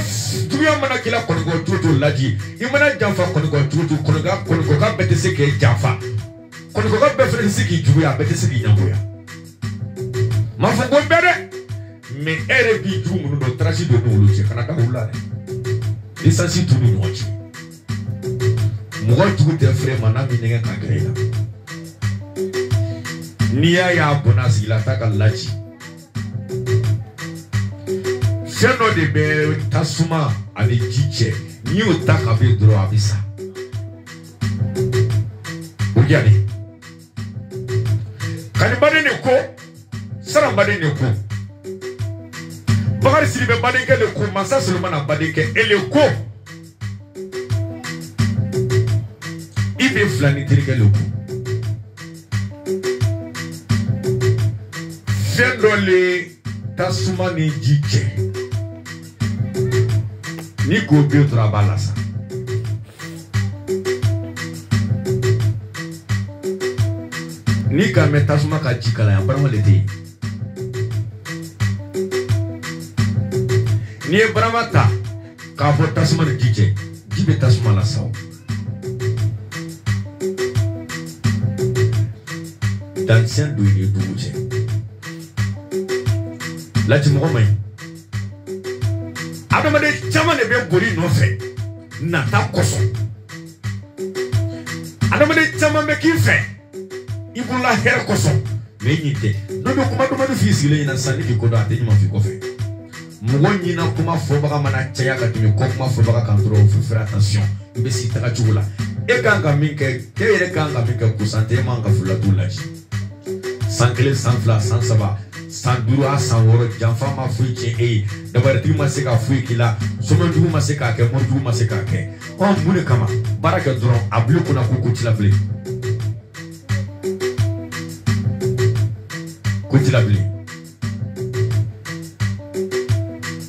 juguya mana k'i la kɔnikɔ cogo cogo laji. I mana janfa kɔnikɔ cogo cogo kɔnikɔ kan bɛɛ tɛ se k'e janfa. Kɔnikɔ kan bɛɛ fana tɛ se k'i juguya a bɛɛ tɛ se k'i ɲangoya. Ma fɔ ko bɛɛ dɛ. Mais e yɛrɛ b'i jugu minnu dɔn tarasi don n'olu cɛ kana da olu la dɛ. Lisansi t'u ni ɲɔgɔn cɛ. Mɔgɔ jugu tɛ fɛrɛ ma n'a b'i nɛgɛ ka gɛrɛ i la. N'i y'a ye a bɔnna a sigi la taa ka laji. Fɛn dɔ de bɛ tasuma ani ji cɛ. N'i y'o ta ka bɛ dɔrɔn a bɛ sa. O diya de. Kanibaden de ko Saranbaden de ko. Bakari Sidibe badenkɛ de ko Masa Solomana badenkɛ ele ko. I bɛ filani terikɛ de ko. Fɛn dɔ le tasuma ni ji cɛ. Ni ko bɛ dɔrɔn a b'a la sa. Ni ka mɛn tasuma ka ji kalaya barama de tɛ yen. N'i ye barama ta k'a bɔ tasuma ni ji cɛ ji bɛ tasuma la sa o. Dansiyɛn don i ni dugu cɛ. Lajimɔgɔ man ɲi. Adamaden caman de bɛ boli nɔfɛ nata kosɔn. Adamaden caman bɛ k'i fɛ i bolola hɛrɛ kosɔn mais i ɲi tɛ. N'o bɛ kuma dumuni f'i sigilen ɲɛna sisan ni k'i ko dɔn a tɛ ɲuman f'i kɔfɛ. Mɔgɔ ɲina kuma fɔbaga mana caya ka tɛmɛ kɔ kuma fɔbaga kan dɔrɔn faut faire attention. I bɛ s'i taga cogo la. E kan ka min kɛ e yɛrɛ kan ka min kɛ kusan tɛ e man ka fula t'o laji. San 1 san 2 san 3 san 5 a san 6 janfa ma foyi tiɲɛ e ye. Dabaritigi ma se ka foyi k'i la. Somajugu ma se k'a kɛ mɔrijugu ma se k'a kɛ. Mun de kama baara kɛ dɔrɔn a bila kunna ko ko t'i la bilen. Ko t'i la bilen.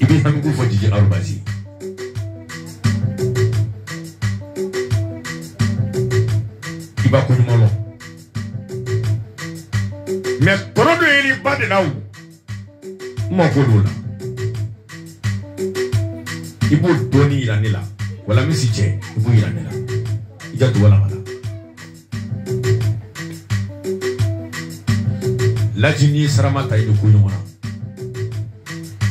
I bɛ hami ko fo Djidji Arobase iba ko nyumolo mais torodo yeli bade law mo ko dola ibo doni ila nila wala misi che ibo ila nila ija to wala mala la jini saramata ido ko nyumona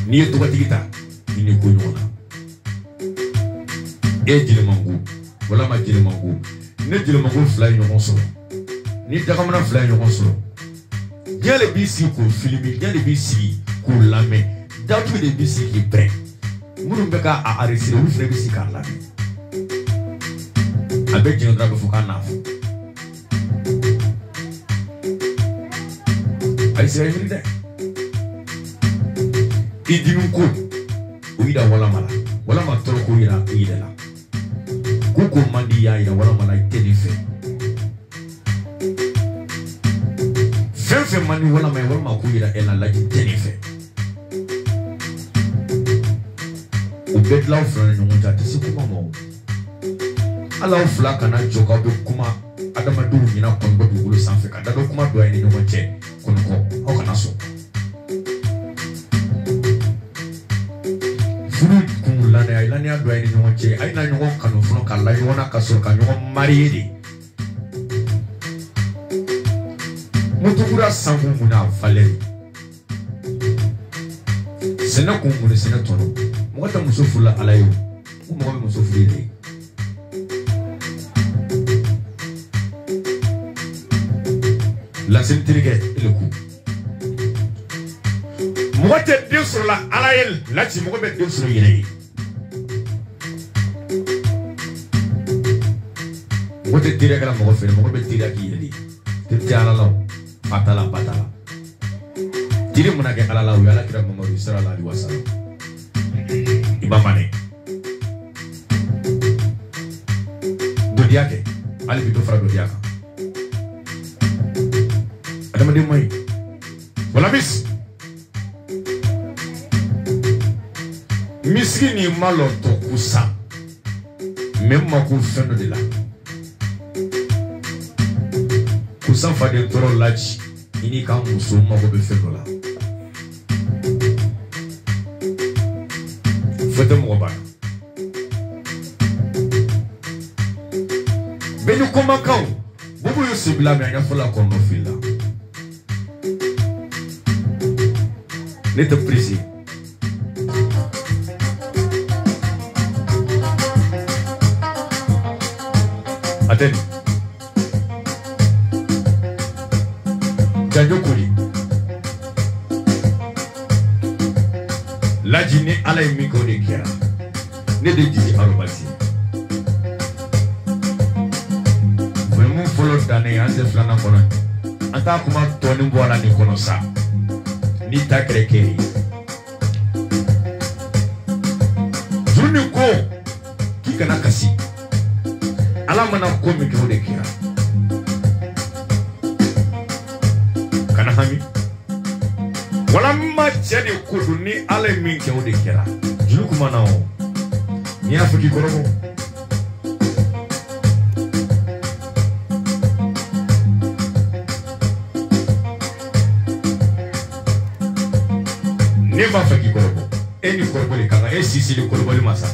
ni to batigita ni ko nyumona e jile mangu wala ma jile mangu ne jile mangu fly nyumon so ni dakamana fly nyumon so yale bisi ko filmi yale bisi ko lame datu de bisi ki prêt munu beka a arrêter ou frère bisi ka lame avec jino drago fuka nafu ay sey ni de idinu ko uida wala ma toro ko ira ida la kuko mandi ya ira wala mala telefe Fenfe mani wala mai wala ku ira ena laji telefe ubet law flan no monta te sikuma mo ala fla kana joka be kuma adama du nyina kon bodu gulu sanfe ka dado kuma do ay ni no che kono ko o kana so furu kun lana ay lana do ay ni no che ay na nyon kanu funu kala yona ka so ka nyon mariede Mutugura sangu muna valeri sena kumune sena tono mwata musofula alayo umwa musofuli la sentirige eleku mwata diosula alayel lati mwobe diosula yele mwata direga la mwofele mwobe diragi yele tirtiala law Patala tiri munake alala uyala kira Muhammadu sallallahu alaihi wasallam ibamane dodiake ali bito fara dodiaka adama de moy wala bis miskini malo to kusa même ma ko fendo de la kusa fa de toro laji ini kan muso mago be fendo la fete mo ba benu koma kan bubu yo sibla me anya fola kono fila ne te prisi aten Janyokuri la jini ala imiko de kera ne de Djidji Arobase vraiment follow dane ande flana kono anta kuma toni bola ni kono sa ni takrekeri juni ko kikana kasi ala mana ko mi ko de kera kana hami wala ma jadi kudu ni ale min ke o de kera julu kuma na o ni afiki koromo ne ba afiki koromo eni koromo le kanga e sisi le koromo le masa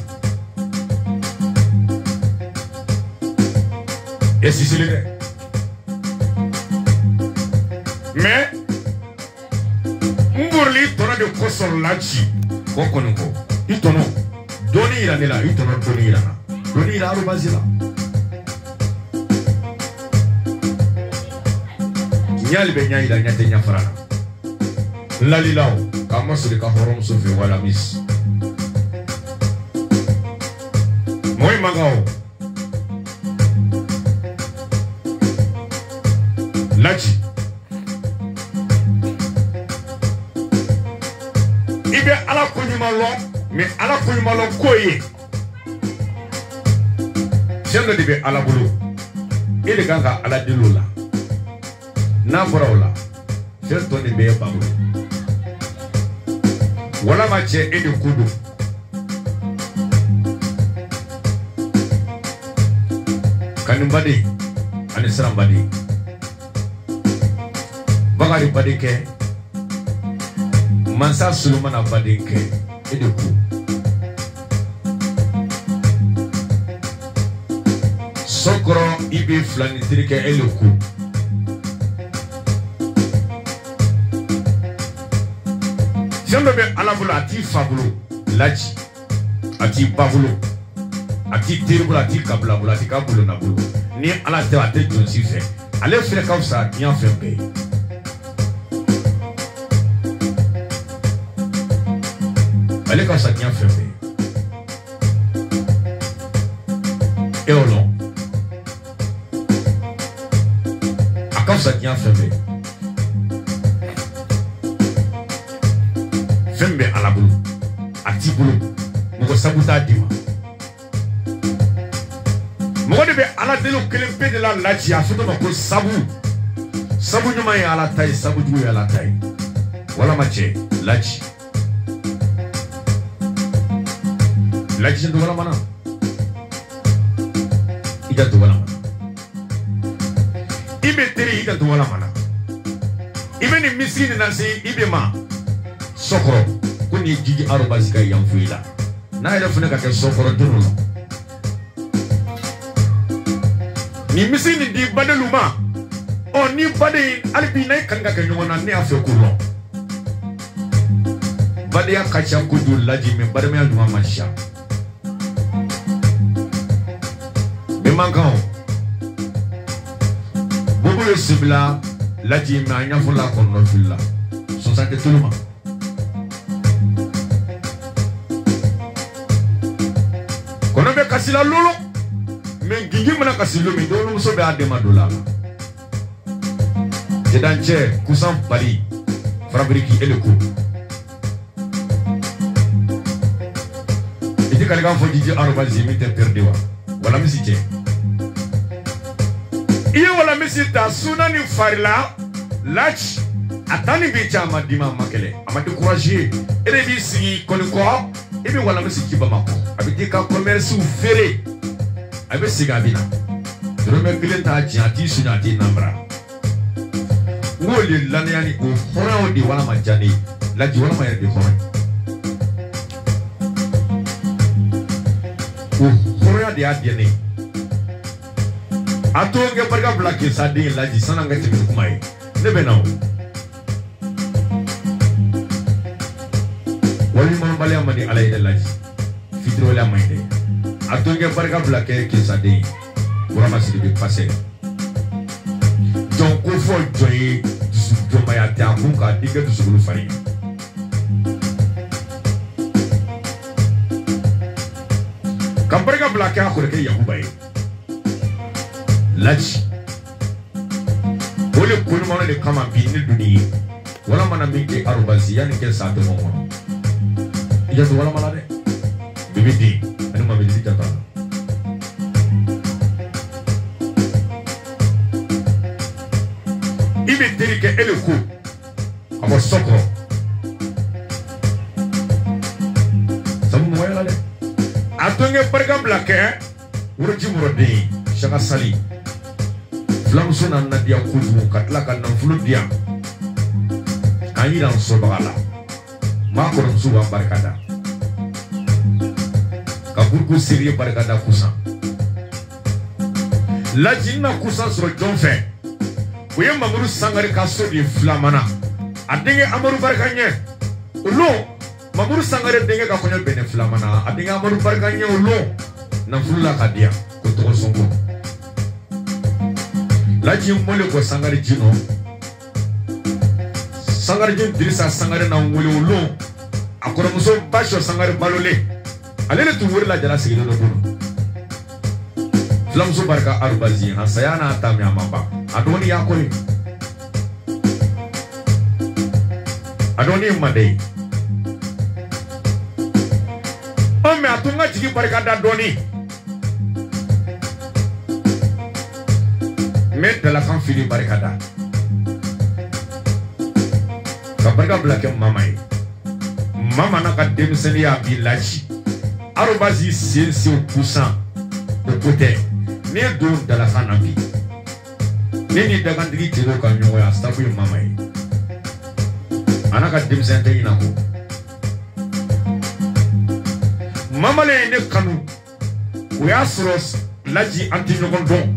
e sisi le mais mburli tona de kosor lachi kokonko itono doni ira nela itono doni ira Arobase la nyali be nyai da nyate nyafrana lalilao kama suri ka horom sofi wala mis moy magao lachi ibe ala kunyumalo me ala kunyumalo koye jendo dibe ala bulu ile ganga ala dilula na borawla jento ni be babu wala ma cɛ e de ko don Kani Bade ani Siran Bade Bakari Bade kɛ Mansa Sulumana Bade kɛ e de ko Sokoro ibe flani trike eloku Jambe be alabulo ati fabulo laji ati babulo ati teribulo ati kabulabulo ati kabulo nabulo ni ala te ate jonsi fe ale fere ka usa dian fe be ale ka usa dian fe be e olon ça tient fermé. Fermé à la boulot, à ti boulot, mon sabuta dima. Mon de à la délo que l'empé de la lachi a fait de sabu. Sabu ne m'a à la taille, sabu du à la taille. Voilà ma tché, lachi. Lachi de voilà mana. Il y a de voilà mana. Ibe teri ika tuwala mana. Ibe ni misini nasi ibe ma sokoro kuni jiji arobazika yamfuila. Na ile funeka ke sokoro dunulo. Ni misini di badeluma. O ni bade alibi na ikanga ke nyona ne afi kulo. Bade ya kacha kudu laji me bade me aduma masha. Me mankao Bobo sibla laji me anya fula kono filla. So sante tuluma. Kono be kasila lolo. Me gingi mena kasilo mi dolo so be adema dolala. Jedanche kusan pali fabriki eleko. Iti kaliga fo diji arobal mi te perdewa. Wala misije. Iye wala misita suna ni farila lach atani bicha amadima makele amadi courage ere bi sigi koniko ebi wala misiki bamako abidi ka commerce ou fere abe siga bina drome glenta jati sunati nambra ngoli lanyani o hora di wala majani laji wala mayre di hora o hora di adiene Atonge parga blaki sadi laji sana ngati kumai nebe nawo wali mon bale amani alay de laji fitro la mayde atonge parga blaki ki sadi burama sidi bi passé donc ko fo joyi du maya ta bunka diga du sugulu fari kam parga blaki akore ke yakubai Laji Ole kulumana de kama bini duni wala mana minke arubazi yani ke sa de momo iya to wala mala de bibidi anu ma bibidi jata ibe teri ke eleku amo sokro sabu mo wala de atonge parga blake urji murodi shaka sali Flamson an nadia kudu katla kan fulu dia kanyiran sobala makoron suba barkada kaburku siri barkada kusan la jinna kusan so jonfe uye mamuru sangare kaso di flamana adenge amaru barkanye ulo mamuru sangare denge ka konyo bene flamana adenge amaru barkanye ulo na fula kadia ko to songo Laji mole ko sangare jino sangare jin dirisa sangare na ngole ulo akora muso basho sangare balole alele tu wori la jala sigilo no flamso barka arbazi hasayana atami amamba adoni yakoi adoni made ome atunga jigi barka da doni Mettre la fin fili barikada. Kabarga blake mamai. Mama n'a qu'à démissionner à Bilachi. Arobasi c'est au poussant au côté. Né d'eau dans la canabi. Né ni d'agandri tiro kanyo ya stabu mama yi. Ana qu'à démissionner na ko. Mama le ne kanu. Oyasros laji anti nyokondon.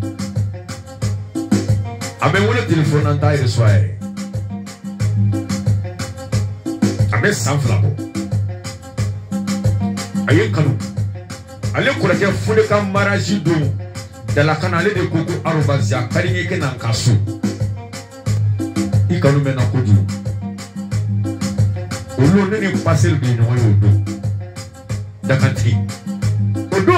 Abe wole téléphone en taille de soirée. Abe sans flabo. Aye kanu. Ale kurake fule ka maraji do. De la canale de Koko Arobazia, Karine Kenan Kasu. I kanu mena kodu. Olo nene passé le bino yodo. Dakantri. Odo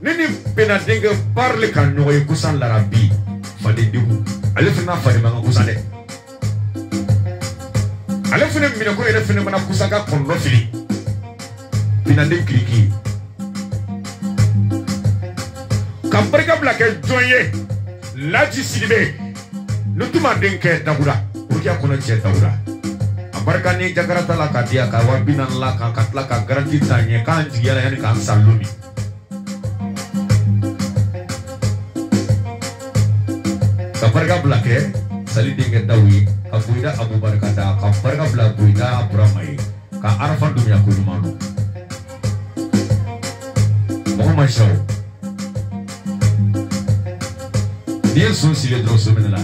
nene penadengue parle kanu e kusan larabi. Fade digu. Ale fina fade manga kusade. Ale fina mina ko ere fina mana kusaka kondo fili. Pinande kriki. Kambarika blake joye. Laji sidibe. Nutuma denke dagura. Ukia kuna che dagura. Ambarika ni jakarata la kadia ka wabina la ka katla ka garanti tanye ka anjiyala yani ka salumi. Kambarika blake sali denke dawi ka buida Abu Barakada ka kambarika blake buida Aburamai ka arafan dunia kudumanu. Mohamed Shaw. Bien sûr, si les droits sont là.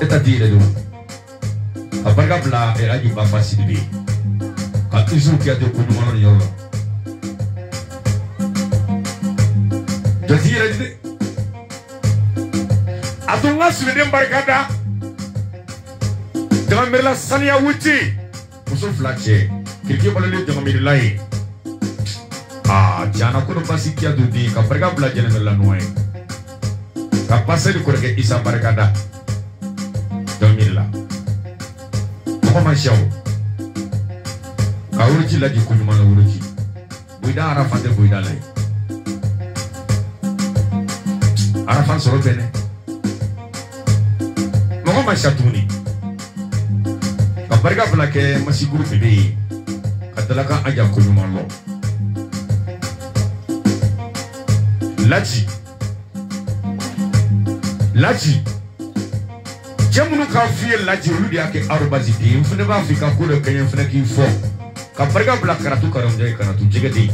C'est-à-dire, à part que là, elle a du pas facile. Quand toujours qu'il y a des coups de main, il y a. Je dis, à ton là, sur les barricades, dans la Sania Wouti, pour se flatcher, quelqu'un va le dire dans le laï. Ah, jana kono pasi kia dudi ka perga belajar la noy. Ka passer du koreke isa barkada. Domilla. Koma shaw. Ka uruji la di kunyuma la uruji. Buida arafa de buida lai. Arafa soro bene. Koma shatuni. Ka perga blake masiguru bebe. Kadalaka aja kunyuma lo. Laji Jamunu ka fiye laji rudi ake arubazi di mfune ba Afrika kule kenye mfune ki fo ka parga bla karatu karamjai karatu jigeti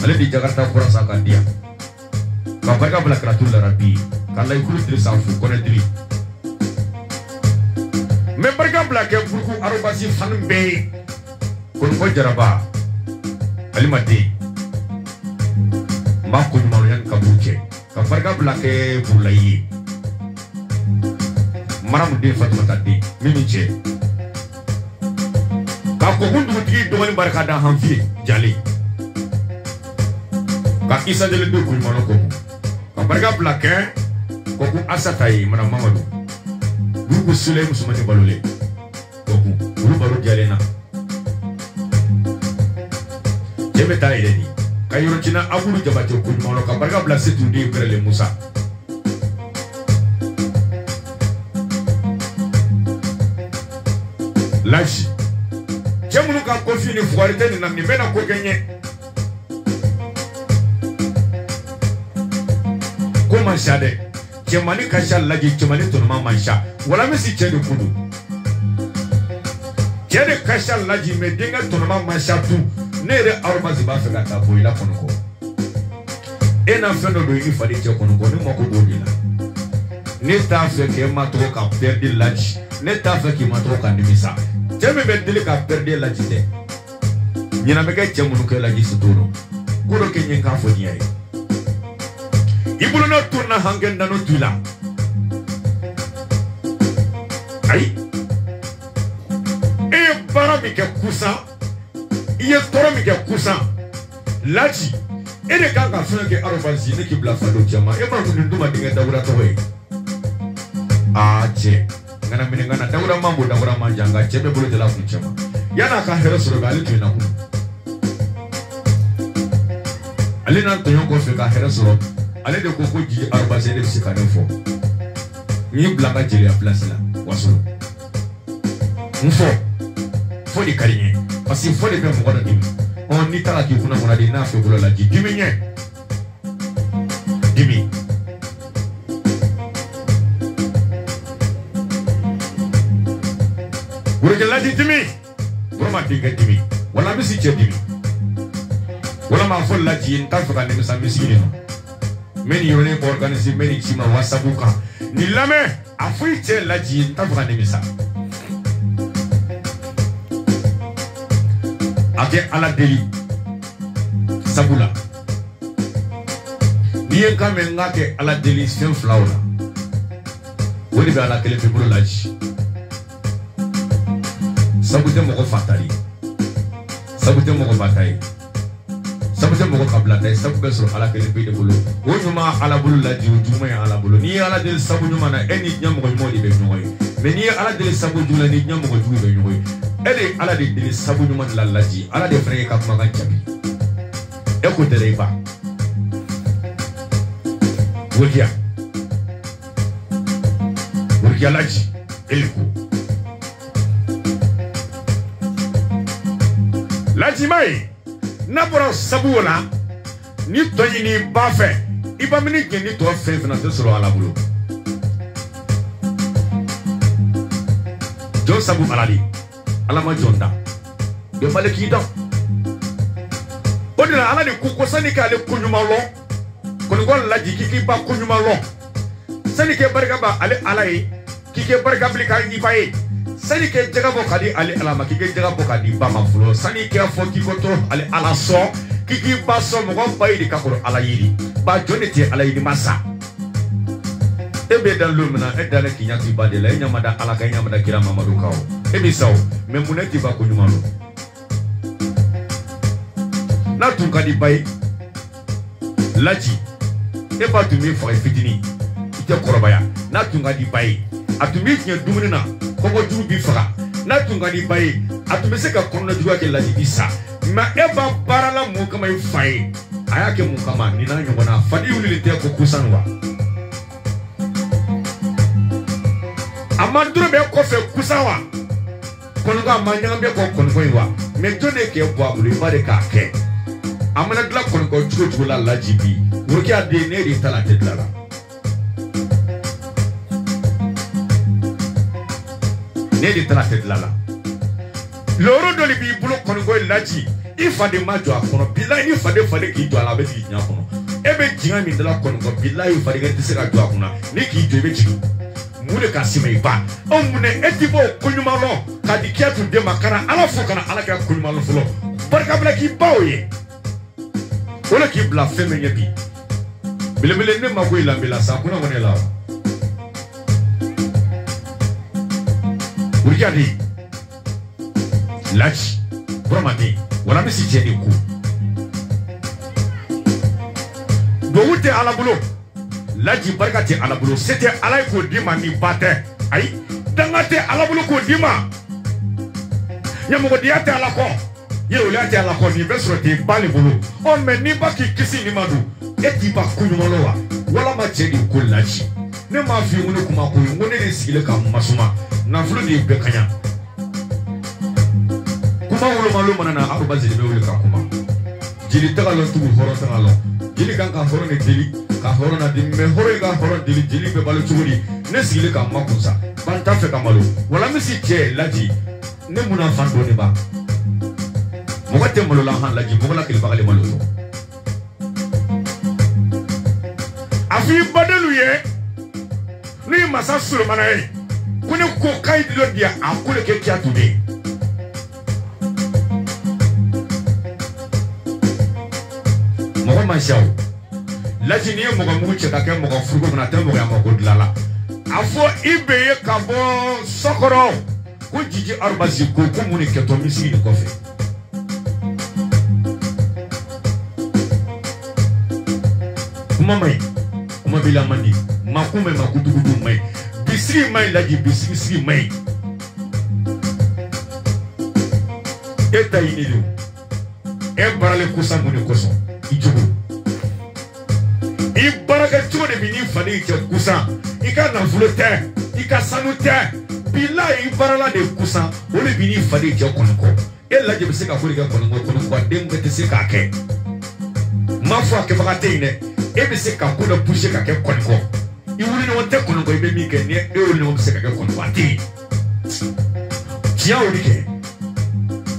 ale di Jakarta kurasa ka dia ka parga bla karatu la rabi ka la ikulu tri sanfu kone tri me parga bla ke burku arubazi fan be kon ko jaraba alimati ma ko nyuma yan kabuke ka farga blake burlayi maram de fatuma tadi mimi che ka ko hundu tigi do woni barka da hanfi jali ka isa de le do ko nyuma ko ka farga blake ko ku asatai mana mamadu buku sule musumani balole ko ku buru baru jale na jebe tay de ni Kayuro China abulu jabate ko mono ka barga bla setu di berele Musa Laji Jamunu ka konfini fuarite ni namni mena ko genye ko manshade Chemani kasha laji chemani tonoma mansha wala mesi chede kudu Chede kasha laji medenga tonoma mansha tu Nere arubazi ba fega ta boila konoko. Ena fendo do yi fali che konoko ni moko boila. Ne ta fe ke mato ka perdre laji. Ne ta fe ki mato ka nimisa. Jeme be dili ka perdre laji te. Nyina be ke chemu no ke laji suturo. Kuro ke nyen ka fo nyai. Ibulu no turna hangen na no tula. Ai. E bara mi ke kusa. Iye toro mi ke kusan laji ene kanga funa ke arobansi ne ki bla fado jama e ma mun nduma dinga dawura to we aje ngana mine ngana dawura mambo dawura manjanga chebe bulu de la kunchama yana ka hero soro gali tu na ku alina to yon ko fe ka hero soro ale de ko ko ji arobansi de sikane fo ni bla ka jeli a place la wasolo faut les caligner parce qu'il faut les faire mon dimi on n'y t'a qui vous a dit n'a fait la dit dimi vous regardez la dimi vraiment dimi wala mi si dimi wala ma fol la ji nta fa ne sa misiri no meni yone ko organiser meni chima wasabuka ni lame afuite la ji nta fa ne misa ake ala deli sabula bien quand même ngake ala deli sen flaula woni be ala kele fe bolo la ji sabute mo ko fatali sabute mo ko bataille sabute mo ko kablata sabube so ala kele be de bolo wonuma ala bolo la ji juma ya ala bolo ni ala del sabu nyuma na eni nyamo ko modi be nyoy mais ni ala del sabu jula ni nyamo ko ju be nyoy ede ala de del sabu nyuma la laji ala de frère ka kuma kan chabi écoutez les pas wodia laji elko laji mai na bora sabu wala ni toyi ni bafe iba mini ke ni to fe na to soro ala bulo jo sabu alali ala ma jonda de maleki do odina ala de kuko sani ka le kunyuma lo kono gol laji kiki ba kunyuma lo sani ke barka ba ale alai kike barka blika ngi baye sani ke jaga bo kadi ale ala ma kike jaga bo kadi ba ma fulo sani ke fo kiko to ale ala so kiki ba so mo gon baye di kakoro ala yiri ba jonete ala yiri masa ebe dan lumna e dale kinya ti ba de la nyamada ala ka nyamada kira mamadu kawo ebe saw memuneti ba ko nyumalo na tun kadi baye laji e ba tumi fo fitini ite korobaya na tun kadi baye atumi nya dumuni na kogo juru bi faga na tun kadi baye atumi se ka kono juwa ke laji bisa ma e ba barala mo kama faye ayake mu kama ni na nyongona fadi ulile te ko kusanwa amanduro be ko fe kusawa kono ga manyanga be ko kono ko yiwa me jone ke bo abulu ba de ka ke amana dla kono ko chuchu la lajibi urki ade ne ri tala te dla ne ri tala te dla loro doli bi bulo kono ko laji ifa de majo akono billahi ifa de fade ki do ala be ti nya kono ebe jinga mi dla kono ko billahi fade ga ti se ga do akona ne ki do be chi mune ka simei ba o mune etibo kunyuma lo kadikia tu de makara ala fo kana ala ka kunyuma lo folo barka bla ki baoye wala ki bla feme nyebi bile ne ma ko ilambela sa kuna ngone la urjadi lach bromati wala misi jeni ku do wute ala bulo laji barkati ala bulo c'était ala ko dima ni bate ay dangate ala bulo ko dima nyamo ko diate ala ko yewlate ala ko ni besro te bali bulo o me ni baki kisi ni madu eti ba kunyumolowa wala ma chedi ko laji ne ma fi ngone kuma ko ngone ne sigile ka masuma na fulu di be kanya kuma wolo malo manana aruba zili be wole ka kuma jili tagalo tu horo tagalo jili kan ka horo ne dili ka horo na di me horo ga horo dili jili be balo chuguri ne sigile ka makusa banta fe kamalo wala misi che laji ne muna fando ne ba mo ko te molo la han laji mo la kili bagale malo to afi badelu ye ni masa suru manai kune ko kai di do dia akule ke kia tude mo ko mashaw laji ni mo ko mu cheka ke mo ko furugo na tembo ya mo ko dilala afo ibeye kabo sokoro ko jiji arbazi ko ko muni ke to misi ni ko fe kuma mai kuma bila mandi makume makudugudu mai bisiri mai laji bisiri mai eta inilu e barale kusa muni koso ijugu i baraka chuo de bini fani ke kusa i ka na fulete i ka sanute billahi barala de kusan o le bini fadi je konko e la je be se ka ko le ka konko dem be se ka ke ma fo ke ba te ne e be se ka ko le pushe ka ke konko i wuri no te konko e be mi ke ne e wuri no be se ka ke konko ati tiya o ni ke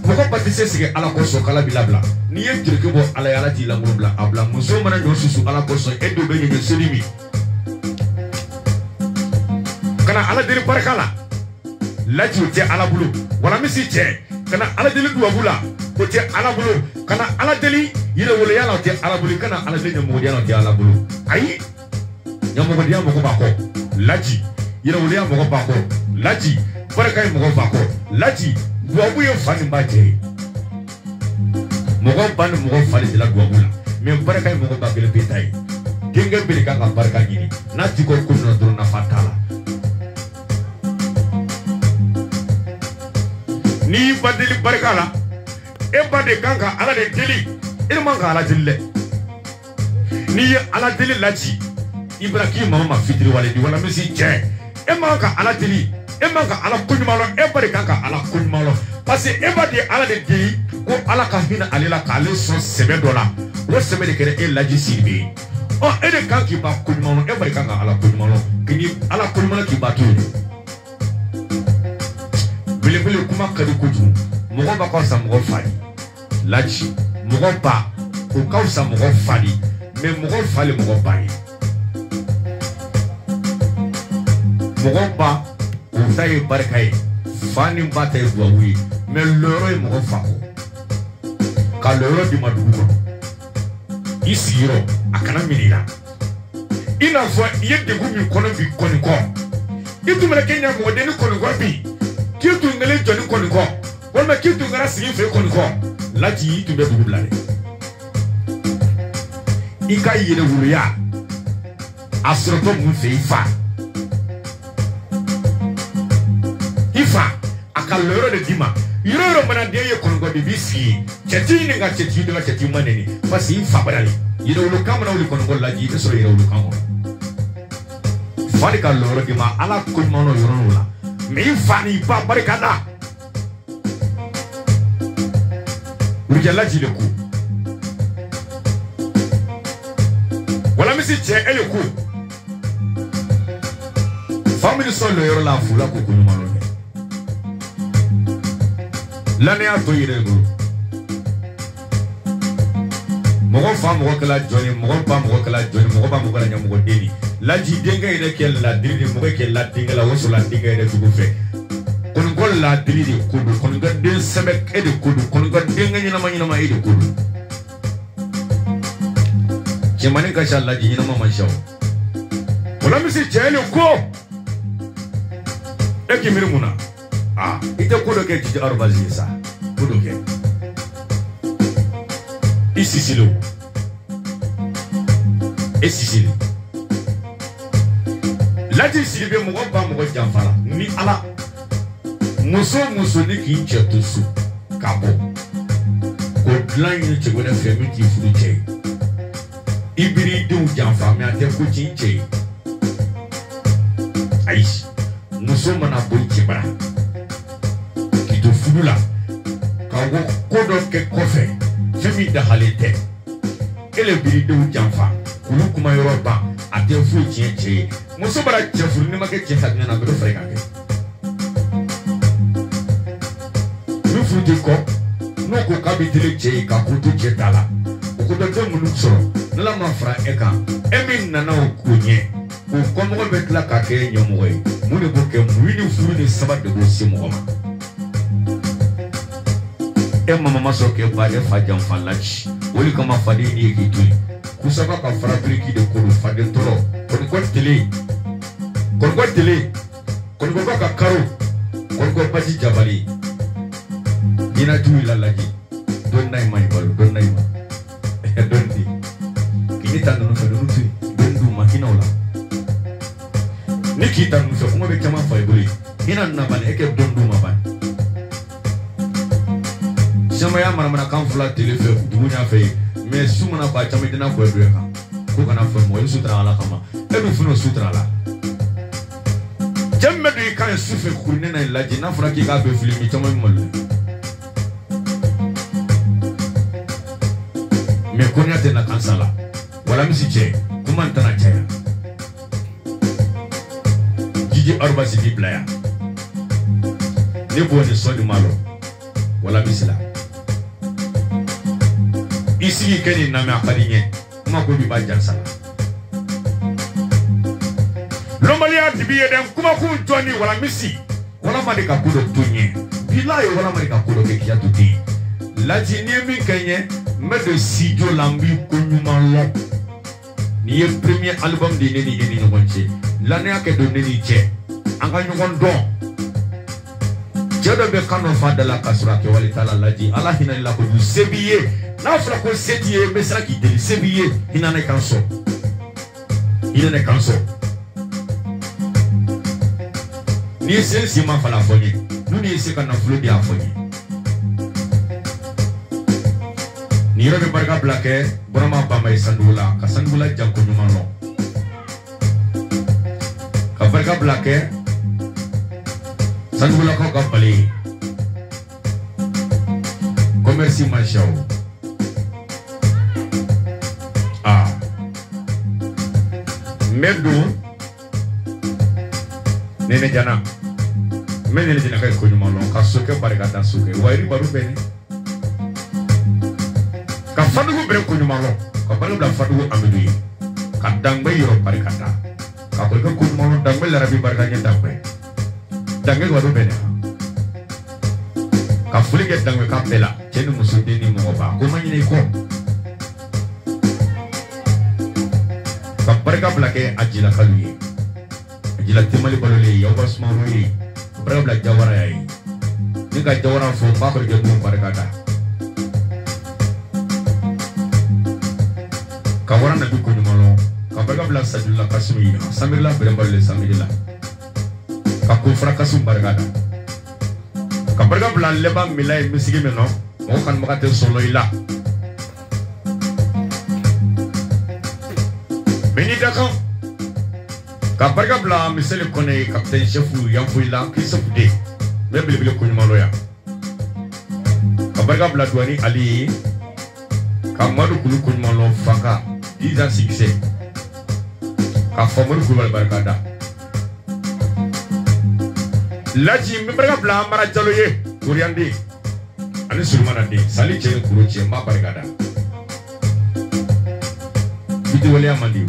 mo ko patise se ala ko so kala bilabla ni ye jirke bo ala yala ti la mo bla abla muso mana no susu ala ko so e do be je selimi kana ala deli barakala laji te ala bulu wala misi te kana ala deli duwabula ko te ala bulu kana ala deli yire wala yala te ala bulu kana ala deli mo yala te ala bulu ayi nyamo dia mo ko bako laji yire wala ya mo ko bako laji baraka mo ko bako laji duwabu yo fani baje mo ko ban mo ko fali de la duwabula mais baraka mo ko bakele betay genge bele ka baraka gini na ti ko ko no do na fatala ni badeli barkala e bade kanka ala de deli e manka ala delle ni ala deli laji ibrahim mama fitri walidi wala misi je e manka ala deli e manka ala kunmalo e bade kanka ala kunmalo parce que e bade ala de deli ko ala ka hina alila ka le so sebe dola wo sebe de kere e laji silbi o e de kanki ba kunmalo e bade kanka ala kunmalo kini ala kunmalo ki batu bele kuma kadi kuju mogo ba ko sa mogo fali laji mogo ba ko ka sa mogo fali mais mogo fali mogo ba ni mogo ba o taye barkai fani ba taye duawi mais loro e mogo fako ka loro di madugo isiro akana minira ina fo yedde gumi kono bi koniko itu mele kenya mo de ni koniko bi kitu ngale joni koniko wala kitu ngara sigi fe koniko laji itu be dugu blare ika yire wuluya asroto mu fe ifa akaloro de dima yoro mana de ye koniko de bisi cheti ni nga cheti de cheti maneni fasi ifa barali yire wulu kamana wulu koniko laji de so yire wulu kamo fali kaloro dima ala kunmono yoro wala me fani ba barikada ujala jile ku wala misi che ele ku family so lo yoro la fula ko ku malo ne lane a to yire go mogo fa mogo kala joni mogo ba mogo kala joni mogo ba mogo kala nyamogo deni laji denga ide ke la diri mogo ke la dinga la woso la dinga ide tugu fe kon gol la diri de kudu kon ga den sebek ide kudu kon ga denga nyina ma ide kudu ke mani ka sha laji nyina ma shaw wala misi jele ko e ke mirmuna ite kudu ke jiji arbazi sa kudu ke isisilo esisili laji silibe mogo ba mogo jamfala ni ala muso ni ki chetusu kabo ko plan ni chegona femi ki furuche ibiri du jamfa mi ate ko chinche aish muso mana boy chibara ki to furula kago kodo ke kofe femi da halete ele biri du jamfa kulu kuma yoroba ate fu chinche muso bara chefuru ni make chinta na do frega ke lu futi ko no ko kabitile che ka kutu chetala ko do te munu soro nala ma fra eka emin nana o kunye ko komo be tla ka ke nyomoy mune ko ke muini furu ni sabat de go simo ma e mama maso ke ba de fa jam falachi woli kama fadi ni ki tu kusaba ka fra briki de ko fadi toro ko tele kon ko ka karo kon ko baji jabali ina tu la laji don nay may balu don nay ma don di kini tanu no don tu don du makina ola niki tanu so ko be kama fa ibuli ina na ban eke don du ma ban sama ya mara kan fula tele fe dunya fe mais sumana ba chama dina ko do ka ko kana fa mo sutra ala kama e du funo sutra ala J'aime bien quand il souffle courir dans la dîne, il faut qu'il y ait un peu de film, mais qu'on y a des nakansa là. Voilà, monsieur Tché, comment t'en as Tché? Gigi Arba c'est Bible là. Ne bon ne soit du malo. Voilà, monsieur là. Ici, il y a un homme qui est comment qu'on lui va dire ça? L'homme a dit bien, comment qu'on joue ni voilà, monsieur. Voilà, ma déca pour le tourner. Bila et voilà, ma déca pour le qui a tout dit. La dîne mi Kenya. Mais de Sidio Lambi Kounumalon. Ni le premier album de Neni Eni Nwanche. L'année à que de Neni Tché. Engagnou Gondon. Tché de Bekano Fada la Kasura qui walita la Ladi. Allah hina la Kodu. Sébiye. N'a pas qu'on sédiye. Mais c'est là qui dit. Sébiye. Il n'en est qu'un so. Il n'en est qu'un so. Ni c'est si ma fala fogne. Nous ni c'est qu'on a flou de la fogne. Ni yɔrɔ bɛ barika bila kɛ Burama Bama ye Sandugula ka Sandugula janko ɲuman lɔn ka barika bila kɛ Sandugulakaw ka bali commerce mansiaw Medo Nene Jana Nene Jana ka ko ɲuman lɔn ka sokɛ barika da sokɛ wayiri baro bɛ ne ka Fadugu bere ko ɲuman lɔn ka barika bila Fadugu Amidu ye ka Dangbe yɔrɔ barika da ka ko ko ɲuman lɔn Dangbe larabi barika ɲɛ Dangbe wado bɛ ne ka foli kɛ Dangbe ka bɛɛ la cɛ ni muso den ni mɔgɔba ko ma ɲinɛ i kɔ ka barika bila kɛ a jilakalu ye a jila temali balolen ye Yawuba Sumaworo ye ka barika bila Jawara ya ye ni ka Jawara fɔ ba kɔrɔkɛ ninnu barika da ka wara nabi ko ɲuman lɔn ka barika bila Sajula Kasimu ye Samirila bɛrɛ balolen Samirila ka Kofara Kasimu barika da ka barika bila Lɛba Mila ye misigi min nɔ mɔgɔ kanubaga tɛ sɔrɔ i la Beni Dakan ka barika bila Miseli Kone ye capitaine chef Yanfoyila Christophe D bɛ belebele ko ɲuman lɔn yan ka barika bila Douani Ali ye ka Madu Kulu ko ɲuman lɔn Faka Iza Sikise ka Famori Kulubali barika da Laji n bɛ barika bila Amara Jalo ye Koriyanden ani Surumana den Sali cɛ ni Kuro cɛ n b'a barika da Bitiwaleya man di n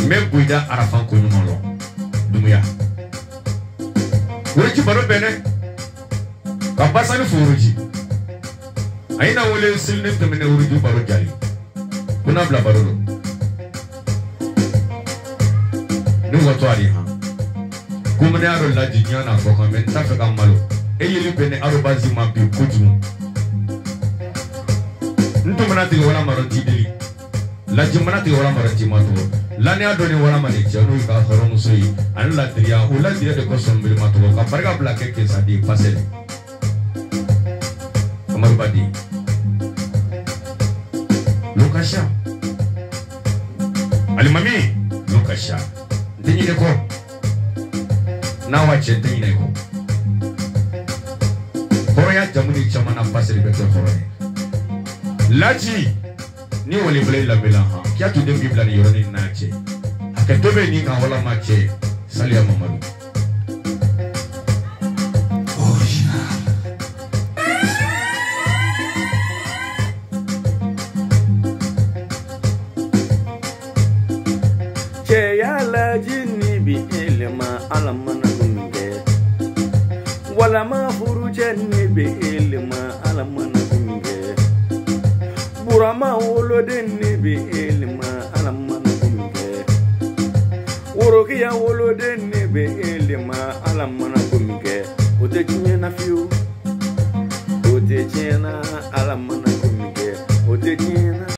bɛ Boyida Arafan ko ɲuman lɔn Dumuya Woroji baro bɛnɛ ka Basani fo Woroji a ye na wele seli ne tɛmɛnɛ Woroji baro jali ko n'a bila baro don ne wɔtɔ ale han ko mene y'a dɔn Laji ɲa n'a fɔ kan mɛ n t'a fɛ ka malo e yeli bɛ ne arobasi ma bi kojugu n tun mana tigɛ wala mara ti deli Laji mana tigɛ wala mara ti ma tɔgɔ lani y'a dɔn ni wala ma de cɛ n'o ye ka hɔrɔnmuso ye ani ladiriya o ladiriya de kosɔn nbele ma tɔgɔ ka barika bila kɛ kesaden pasɛli Amadu Badi Lokasha Alimami Lokasha n tɛ ɲinɛ kɔ n'a wa cɛ n tɛ ɲinɛ kɔ hɔrɔnya jamu ni caman na pasɛli bɛ kɛ hɔrɔn ye Laji ni wale bila labela ha kya tu dem bibla ni yoroni na cɛ a kɛ to bɛ ni kan wala ma cɛ Saliya Mamadu
wala ma furu cɛni be elima ala mana kunge burama woloden ni be elima ala mana kunge worokiya woloden ni be elima ala mana kunge o te tiɲɛ na fiyewu o te tiɲɛ na ala mana